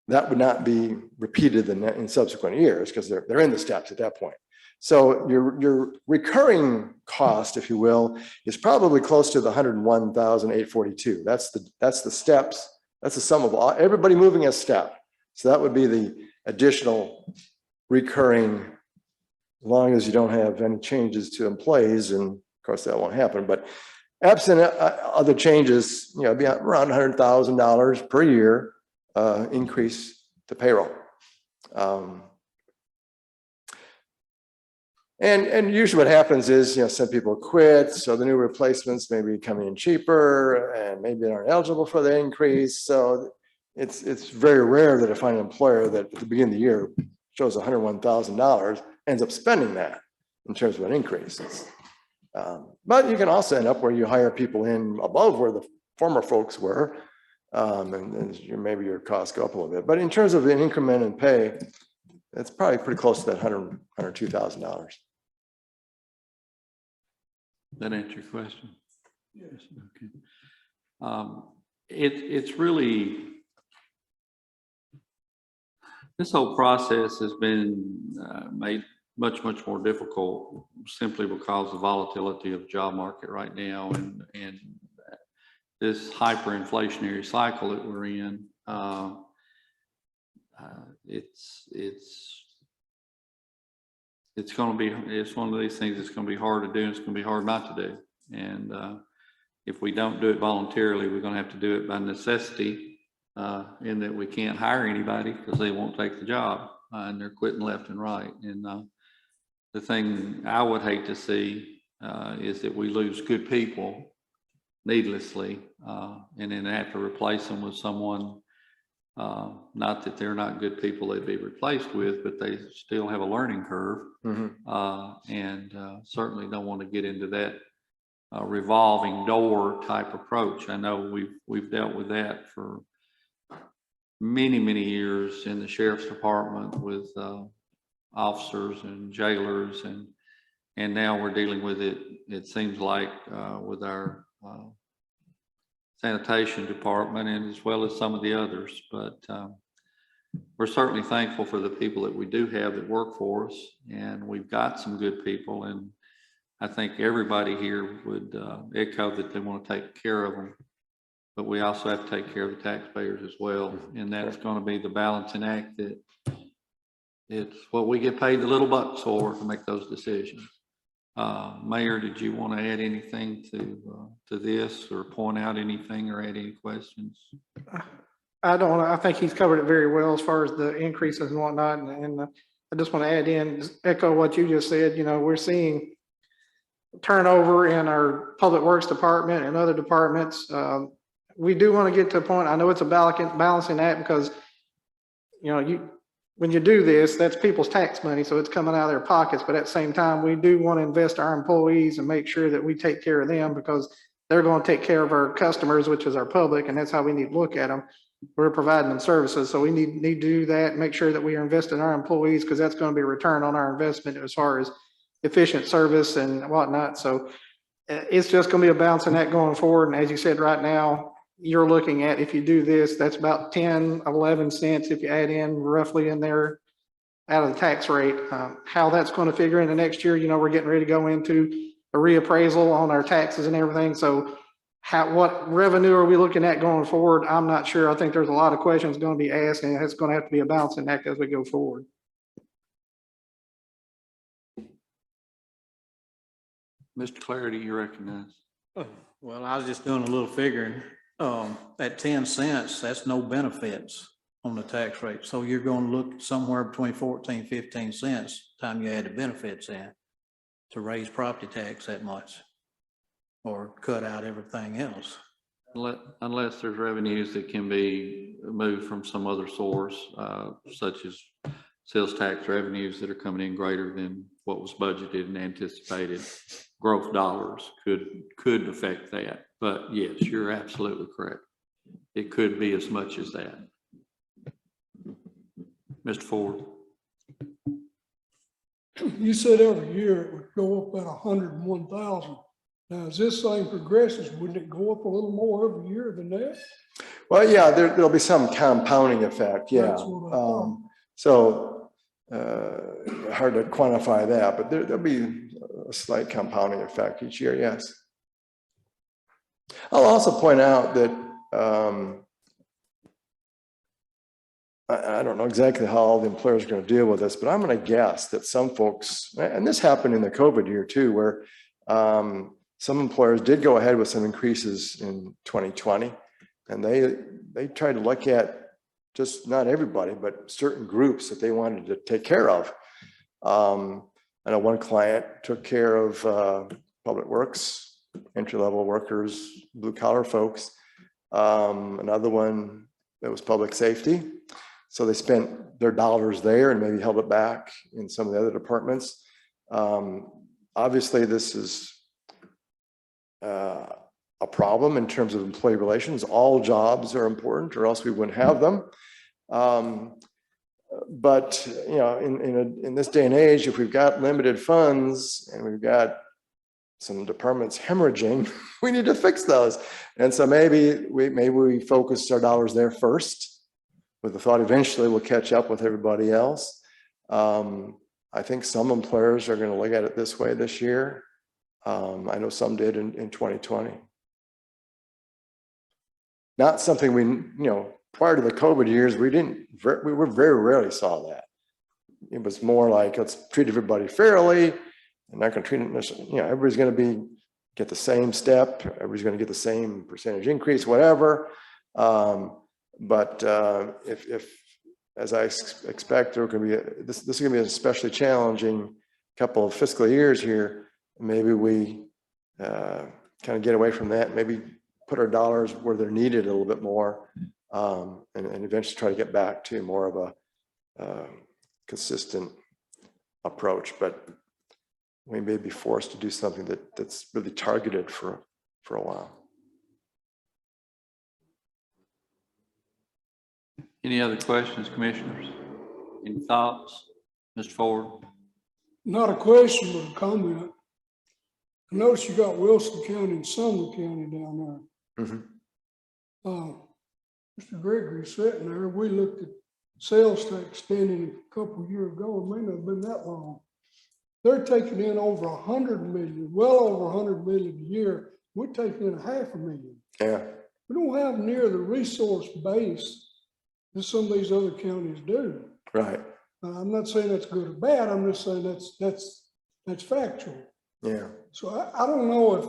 That would not be repeated in subsequent years because they're in the steps at that point. So your recurring cost, if you will, is probably close to the 101,842. That's the steps. That's the sum of all, everybody moving a step. So that would be the additional recurring, as long as you don't have any changes to employees, and of course that won't happen. But absent other changes, you know, it'd be around $100,000 per year increase to payroll. And usually what happens is, you know, some people quit, so the new replacements may be coming in cheaper and maybe they aren't eligible for the increase. So it's very rare that I find an employer that at the beginning of the year shows $101,000 ends up spending that in terms of an increase. But you can also end up where you hire people in above where the former folks were, and maybe your costs go up a little bit. But in terms of an increment in pay, it's probably pretty close to that $102,000. That answer your question? Yes. Okay. It's really, this whole process has been made much more difficult simply because of the volatility of the job market right now and this hyperinflationary cycle that we're in. It's going to be, it's one of these things that's going to be hard to do, and it's going to be hard not to do. And if we don't do it voluntarily, we're going to have to do it by necessity, in that we can't hire anybody because they won't take the job, and they're quitting left and right. And the thing I would hate to see is that we lose good people needlessly, and then have to replace them with someone. Not that they're not good people they'd be replaced with, but they still have a learning curve. And certainly don't want to get into that revolving door type approach. I know we've dealt with that for many years in the sheriff's department with officers and jailers, and now we're dealing with it, it seems like, with our sanitation department, and as well as some of the others. But we're certainly thankful for the people that we do have that work for us, and we've got some good people, and I think everybody here would echo that they want to take care of them, but we also have to take care of the taxpayers as well, and that's going to be the balancing act. That it's what we get paid the little bucks for to make those decisions. Mayor, did you want to add anything to this, or point out anything, or add any questions? I don't, I think he's covered it very well as far as the increases and whatnot. And I just want to add in, just echo what you just said. You know, we're seeing turnover in our public works department and other departments. We do want to get to a point, I know it's a balancing act, because, you know, when you do this, that's people's tax money, so it's coming out of their pockets. But at the same time, we do want to invest our employees and make sure that we take care of them, because they're going to take care of our customers, which is our public, and that's how we need to look at them. We're providing them services, so we need to do that, make sure that we are investing in our employees, because that's going to be a return on our investment as far as efficient service and whatnot. So it's just going to be a balancing act going forward. And as you said, right now, you're looking at, if you do this, that's about 10, 11 cents if you add in roughly in there out of the tax rate. How that's going to figure into next year, we're getting ready to go into a reappraisal on our taxes and everything. So what revenue are we looking at going forward? I'm not sure. I think there's a lot of questions going to be asked, and it's going to have to be a balancing act as we go forward. Mr. Clarity, you recognize? Well, I was just doing a little figuring. At 10 cents, that's no benefits on the tax rate. So you're going to look somewhere between 14, 15 cents time you add the benefits in to raise property tax that much or cut out everything else. Unless there's revenues that can be moved from some other source, such as sales tax revenues that are coming in greater than what was budgeted and anticipated. Growth dollars could affect that. But yes, you're absolutely correct. It could be as much as that. Mr. Ford. You said every year it would go up at 101,000. Now, as this thing progresses, wouldn't it go up a little more every year than that? Well, yeah, there'll be some compounding effect, yeah. That's what I thought. So hard to quantify that, but there'll be a slight compounding effect each year, yes. I'll also point out that I don't know exactly how all the employers are going to deal with this, but I'm going to guess that some folks, and this happened in the COVID year too, where some employers did go ahead with some increases in 2020, and they tried to look at just not everybody, but certain groups that they wanted to take care of. I know one client took care of public works, entry-level workers, blue-collar folks. Another one that was public safety. So they spent their dollars there and maybe held it back in some of the other departments. Obviously, this is a problem in terms of employee relations. All jobs are important, or else we wouldn't have them. But in this day and age, if we've got limited funds and we've got some departments hemorrhaging, we need to fix those. And so maybe we focus our dollars there first, with the thought eventually we'll catch up with everybody else. I think some employers are going to look at it this way this year. I know some did in 2020. Not something prior to the COVID years, we very rarely saw that. It was more like, let's treat everybody fairly. I'm not going to treat it, everybody's going to get the same step. Everybody's going to get the same percentage increase, whatever. But if as I expect, there can be this is going to be an especially challenging couple of fiscal years here. Maybe we kind of get away from that. Maybe put our dollars where they're needed a little bit more, and eventually try to get back to more of a consistent approach. But we may be forced to do something that's really targeted for a while. Any other questions, commissioners? Any thoughts? Mr. Ford? Not a question, but a comment. I noticed you got Wilson County and Sumner County down there. Mm-hmm. Mr. Gregory sitting there, we looked at sales tax standing a couple of years ago. It may not have been that long. They're taking in over 100 million, well over 100 million a year. We're taking in 500,000. Yeah. We don't have near the resource base that some of these other counties do. Right. I'm not saying that's good or bad. I'm just saying that's factual. Yeah. So I don't know if.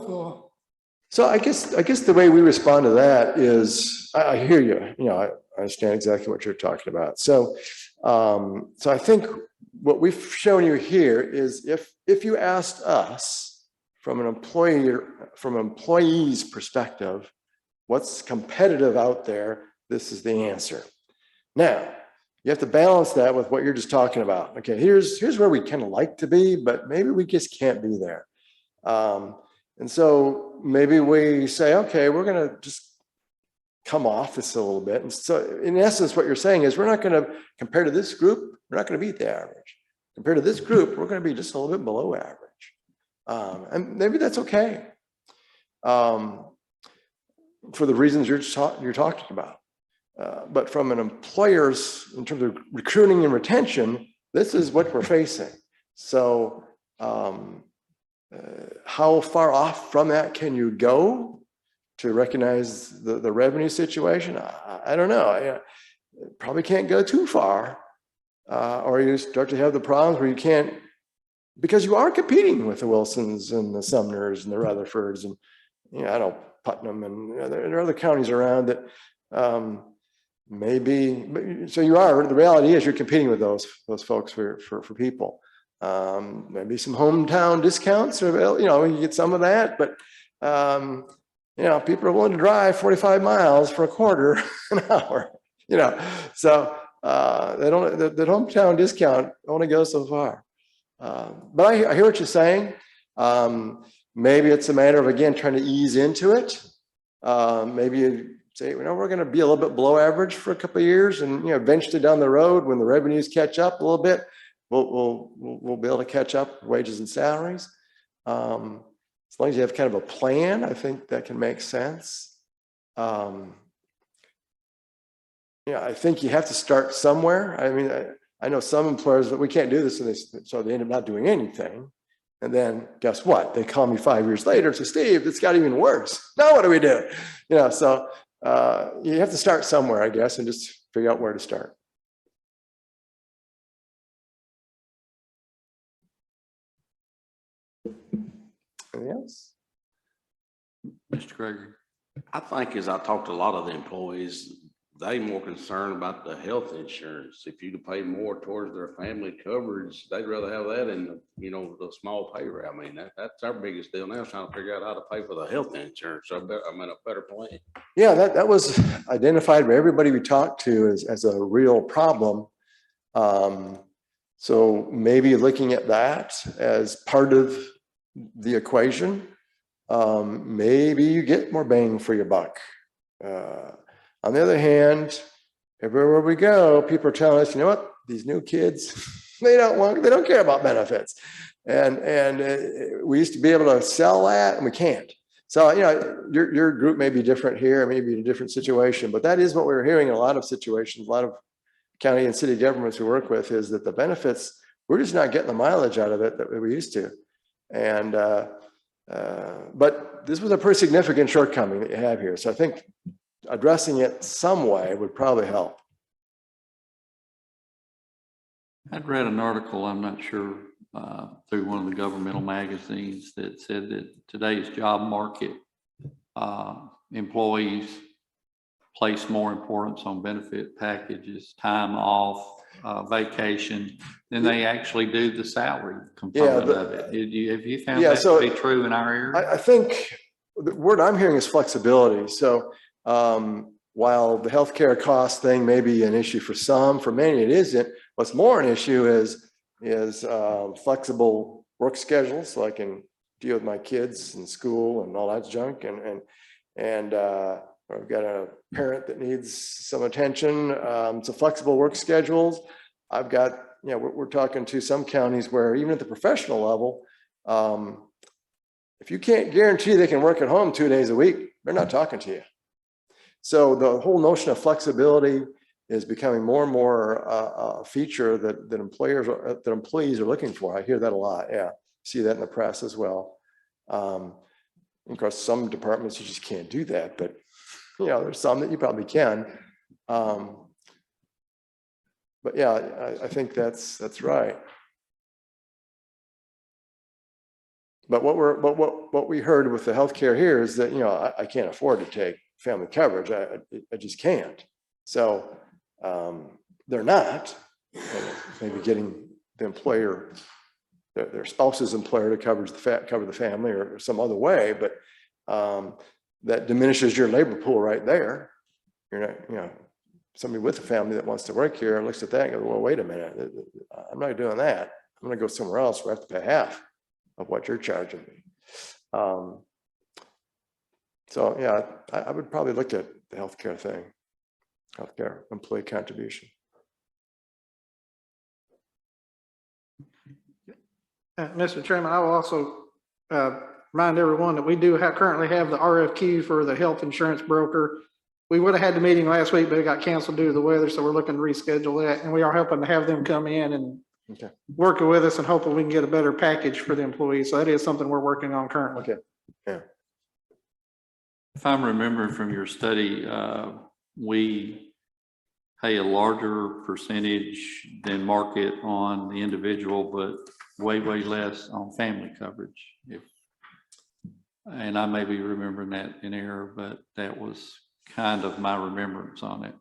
So I guess the way we respond to that is, I hear you. I understand exactly what you're talking about. So I think what we've shown you here is if you asked us from an employee's perspective, what's competitive out there, this is the answer. Now, you have to balance that with what you're just talking about. Okay, here's where we kind of like to be, but maybe we just can't be there. And so maybe we say, okay, we're going to just come off this a little bit. And so in essence, what you're saying is we're not going to, compared to this group, we're not going to beat the average. Compared to this group, we're going to be just a little bit below average. And maybe that's okay. For the reasons you're talking about. But from an employer's, in terms of recruiting and retention, this is what we're facing. So how far off from that can you go to recognize the revenue situation? I don't know. Probably can't go too far, or you start to have the problems where you can't, because you are competing with the Wilsons and the Sumners and the Rutherfords and, I don't, Putnam, and there are other counties around that maybe, so you are, the reality is you're competing with those folks for people. Maybe some hometown discounts, or, you get some of that, but, people are willing to drive 45 miles for a quarter an hour, so that hometown discount only goes so far. But I hear what you're saying. Maybe it's a matter of, again, trying to ease into it. Maybe you say, we're going to be a little bit below average for a couple of years, and eventually down the road, when the revenues catch up a little bit, we'll be able to catch up wages and salaries. As long as you have kind of a plan, I think that can make sense. I think you have to start somewhere. I mean, I know some employers that we can't do this, so they end up not doing anything. And then guess what? They call me 5 years later and say, Steve, it's got even worse. Now what do we do? So you have to start somewhere, I guess, and just figure out where to start. Anything else? Mr. Gregory. I think as I talked to a lot of the employees, they more concerned about the health insurance. If you could pay more towards their family coverage, they'd rather have that in the small pay rate. I mean, that's our biggest deal now, is trying to figure out how to pay for the health insurance. So a better plan. Yeah, that was identified by everybody we talked to as a real problem. So maybe looking at that as part of the equation, maybe you get more bang for your buck. On the other hand, everywhere we go, people are telling us, what, these new kids, they don't care about benefits. And we used to be able to sell that, and we can't. So, your group may be different here, maybe in a different situation, but that is what we're hearing in a lot of situations, a lot of county and city governments we work with, is that the benefits, we're just not getting the mileage out of it that we used to. And, but this was a pretty significant shortcoming that you have here. So I think addressing it some way would probably help. I'd read an article, I'm not sure, through one of the governmental magazines that said that today's job market, employees place more importance on benefit packages, time off, vacation, than they actually do the salary component of it. Have you found that to be true in our area? I think the word I'm hearing is flexibility. So while the healthcare cost thing may be an issue for some, for many it isn't. What's more an issue is flexible work schedules, so I can deal with my kids in school and all that junk, and I've got a parent that needs some attention. So flexible work schedules. I've got, we're talking to some counties where even at the professional level, if you can't guarantee they can work at home 2 days a week, they're not talking to you. So the whole notion of flexibility is becoming more and more a feature that employees are looking for. I hear that a lot. Yeah, see that in the press as well. Of course, some departments you just can't do that, but there's some that you probably can. But yeah, I think that's right. But what we heard with the healthcare here is that I can't afford to take family coverage. I just can't. So they're not maybe getting the employer, their spouse's employer, to cover the family or some other way, but that diminishes your labor pool right there. You're not, somebody with a family that wants to work here looks at that and goes, well, wait a minute, I'm not doing that. I'm gonna go somewhere else where I have to pay half of what you're charging me. So yeah, I would probably look at the healthcare thing, healthcare employee contribution. Mr. Chairman, I will also remind everyone that we do currently have the RFQ for the health insurance broker. We would have had the meeting last week, but it got canceled due to the weather, so we're looking to reschedule that. And we are hoping to have them come in and working with us and hoping we can get a better package for the employees. So that is something we're working on currently. Okay, yeah. If I'm remembering from your study, we pay a larger percentage than market on the individual, but way less on family coverage. And I may be remembering that in error, but that was kind of my remembrance on it.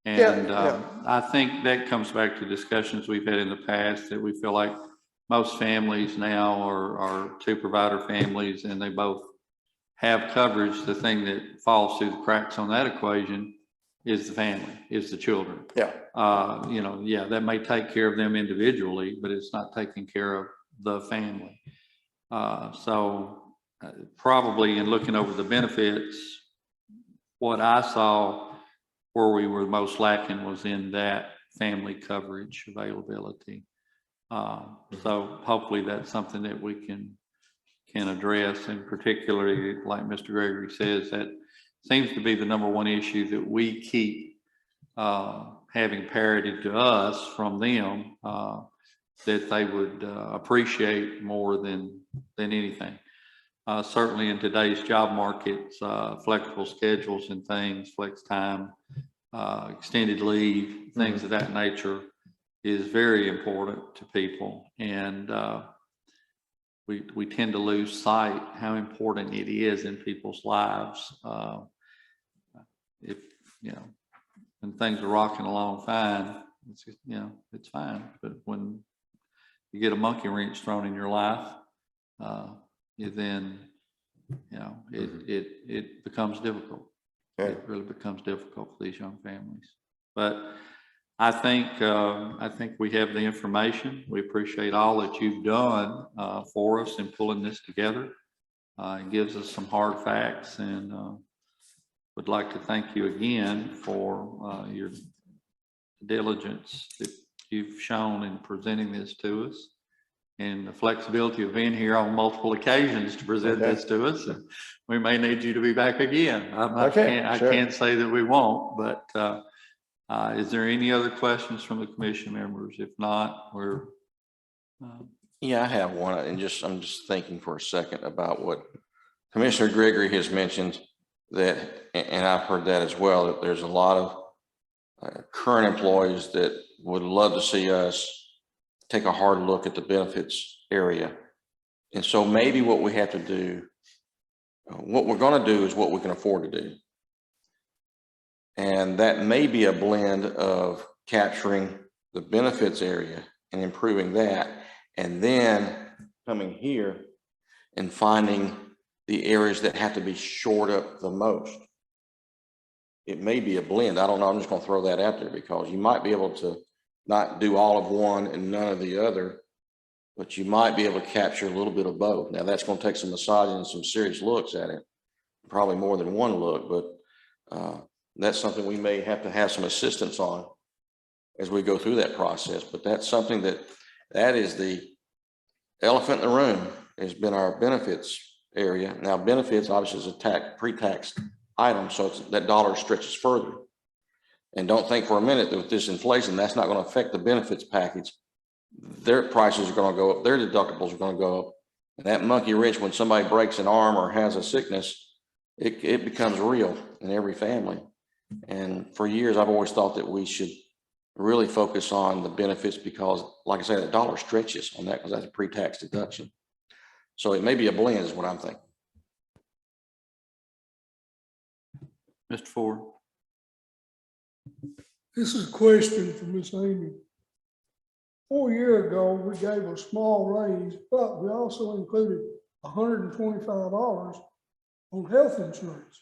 And I think that comes back to discussions we've had in the past, that we feel like most families now are two provider families and they both have coverage. The thing that falls through the cracks on that equation is the family, is the children. Yeah. You know, yeah, that may take care of them individually, but it's not taking care of the family. So probably in looking over the benefits, what I saw where we were most lacking was in that family coverage availability. So hopefully that's something that we can address, and particularly like Mr. Gregory says, that seems to be the number one issue that we keep having parroted to us from them, that they would appreciate more than anything. Certainly in today's job markets, flexible schedules and things, flex time, extended leave, things of that nature is very important to people. And we tend to lose sight how important it is in people's lives. If, you know, when things are rocking along fine, it's just, you know, it's fine. But when you get a monkey wrench thrown in your life, then, you know, it becomes difficult. Yeah. It really becomes difficult for these young families. But I think we have the information. We appreciate all that you've done for us in pulling this together. It gives us some hard facts, and would like to thank you again for your diligence that you've shown in presenting this to us, and the flexibility of being here on multiple occasions to present this to us. And we may need you to be back again. I can't say that we won't, but is there any other questions from the commission members? If not, we're Yeah, I have one, and I'm just thinking for a second about what Commissioner Gregory has mentioned, that, and I've heard that as well, that there's a lot of current employees that would love to see us take a hard look at the benefits area. And so maybe what we have to do, what we're going to do is what we can afford to do. And that may be a blend of capturing the benefits area and improving that, and then coming here and finding the areas that have to be shored up the most. It may be a blend. I don't know. I'm just going to throw that out there, because you might be able to not do all of one and none of the other, but you might be able to capture a little bit of both. Now that's going to take some massaging and some serious looks at it, probably more than one look, but that's something we may have to have some assistance on as we go through that process. But that's something that is the elephant in the room, has been our benefits area. Now benefits obviously is a pre-tax item, so that dollar stretches further. And don't think for a minute that with this inflation, that's not going to affect the benefits package. Their prices are going to go up, their deductibles are going to go up. And that monkey wrench, when somebody breaks an arm or has a sickness, it becomes real in every family. And for years, I've always thought that we should really focus on the benefits, because like I said, the dollar stretches on that, because that's a pre-tax deduction. So it may be a blend is what I'm thinking. Mr. Ford. This is a question for Miss Amy. 4 years ago, we gave a small raise, but we also included $125 on health insurance.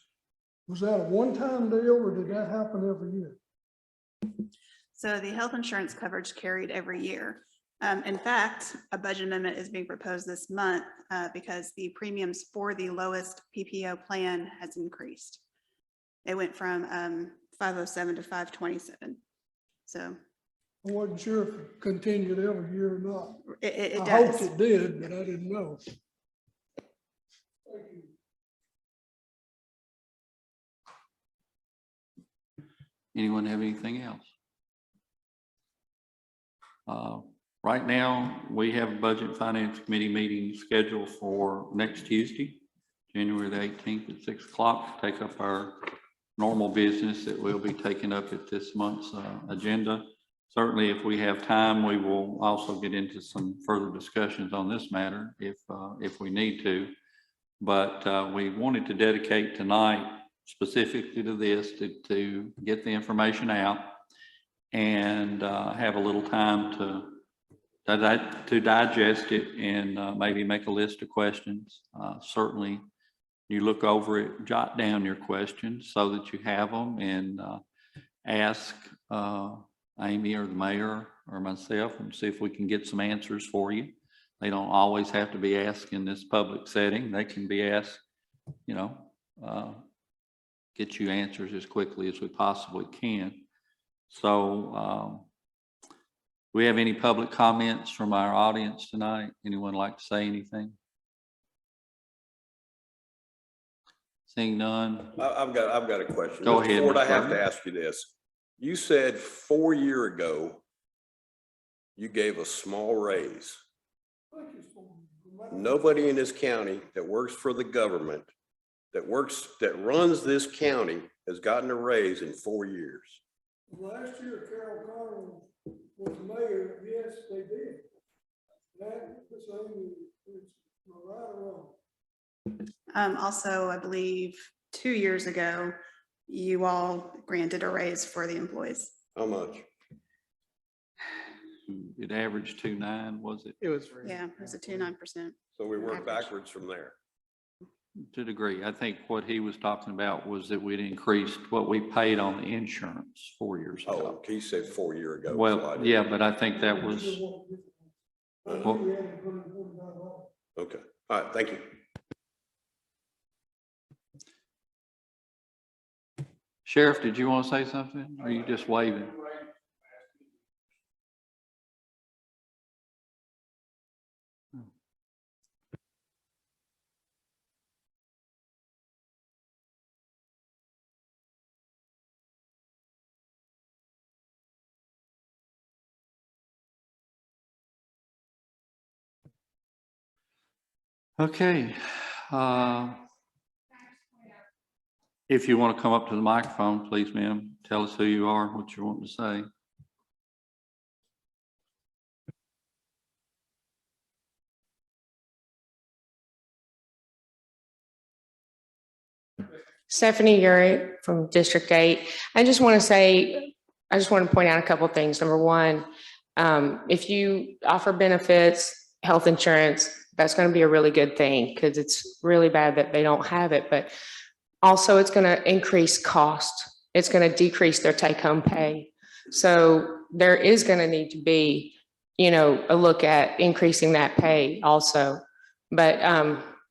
Was that a one-time deal, or did that happen every year? So the health insurance coverage carried every year. In fact, a budget amendment is being proposed this month because the premiums for the lowest PPO plan has increased. It went from 507 to 527. So I wasn't sure if it continued every year or not. it I hoped does. it did, but I didn't know. Thank you. Anyone have anything else? Right now, we have a Budget and Finance Committee meeting scheduled for next Tuesday, January the 18th at 6 o'clock, to take up our normal business that will be taken up at this month's agenda. Certainly, if we have time, we will also get into some further discussions on this matter if we need to. But we wanted to dedicate tonight specifically to this, to get the information out and have a little time to digest it and maybe make a list of questions. Certainly, you look over it, jot down your questions so that you have them, and ask Amy or the mayor or myself and see if we can get some answers for you. They don't always have to be asked in this public setting. They can be asked, get you answers as quickly as we possibly can. So do we have any public comments from our audience tonight? Anyone like to say anything? Seeing none. I've got a question. Go Mr. ahead, Ford, I Mr. have Burton. to ask you this. You said 4 years ago, you gave a small raise. Nobody in this county that works for the government, that runs this county, has gotten a raise in 4 years. Last year, Carol Carl was mayor. Yes, they did. That the same is right or wrong. Also, I believe 2 years ago, you all granted a raise for the employees. How much? It averaged 2.9, was it? It was. Yeah, it was a 2.9%. So we work Average. backwards from there. To a degree. I think what he was talking about was that we'd increased what we paid on the insurance 4 years ago. Oh, he said 4 years ago. so I Well, didn't- yeah, but I think that was, Well, Okay. All right. Thank you. Sheriff, did you want to say something? Or are you just waving? Okay. If you want to come up to the microphone, please, ma'am, tell us who you are, what you want to say. Stephanie Urick from District 8. I just want to point out a couple of things. Number one, if you offer benefits, health insurance, that's going to be a really good thing because it's really bad that they don't have it. But also it's going to increase cost. It's going to decrease their take-home pay. So there is going to need to be, a look at increasing that pay also. But,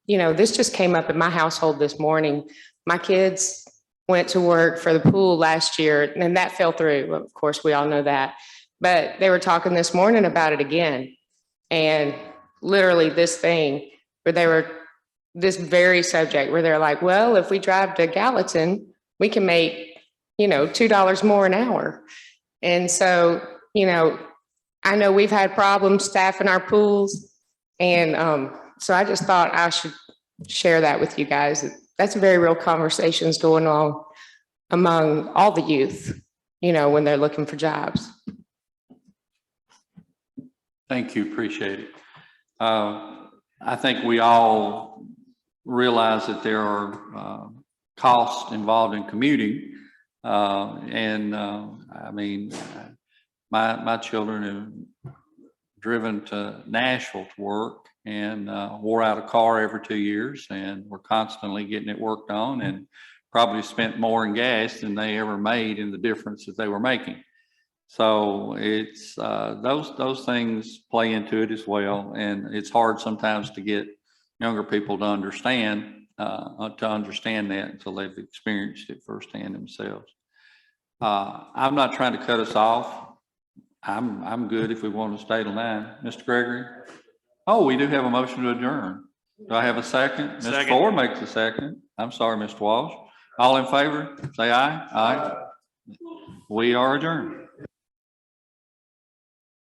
this just came up in my household this morning. My kids went to work for the pool last year and that fell through. Of course, we all know that, but they were talking this morning about it again. And literally this thing where this very subject where they're like, well, if we drive to Gallatin, we can make, $2 more an hour. And so, I know we've had problems staffing our pools. And so I just thought I should share that with you guys. That's very real conversations going on among all the youth, when they're looking for jobs. Thank you, appreciate it. I think we all realize that there are costs involved in commuting. My children have driven to Nashville to work and wore out a car every 2 years, and we're constantly getting it worked on, and probably spent more in gas than they ever made in the difference that they were making. So it's, those things play into it as well. And it's hard sometimes to get younger people to understand that until they've experienced it firsthand themselves. I'm not trying to cut us off. I'm good if we want to stay till 9. Mr. Gregory? Oh, we do have a motion to adjourn. Do I have a second? Mr. Ford makes a second. I'm sorry, Mr. Walsh. All in favor, say aye. Aye. We are adjourned.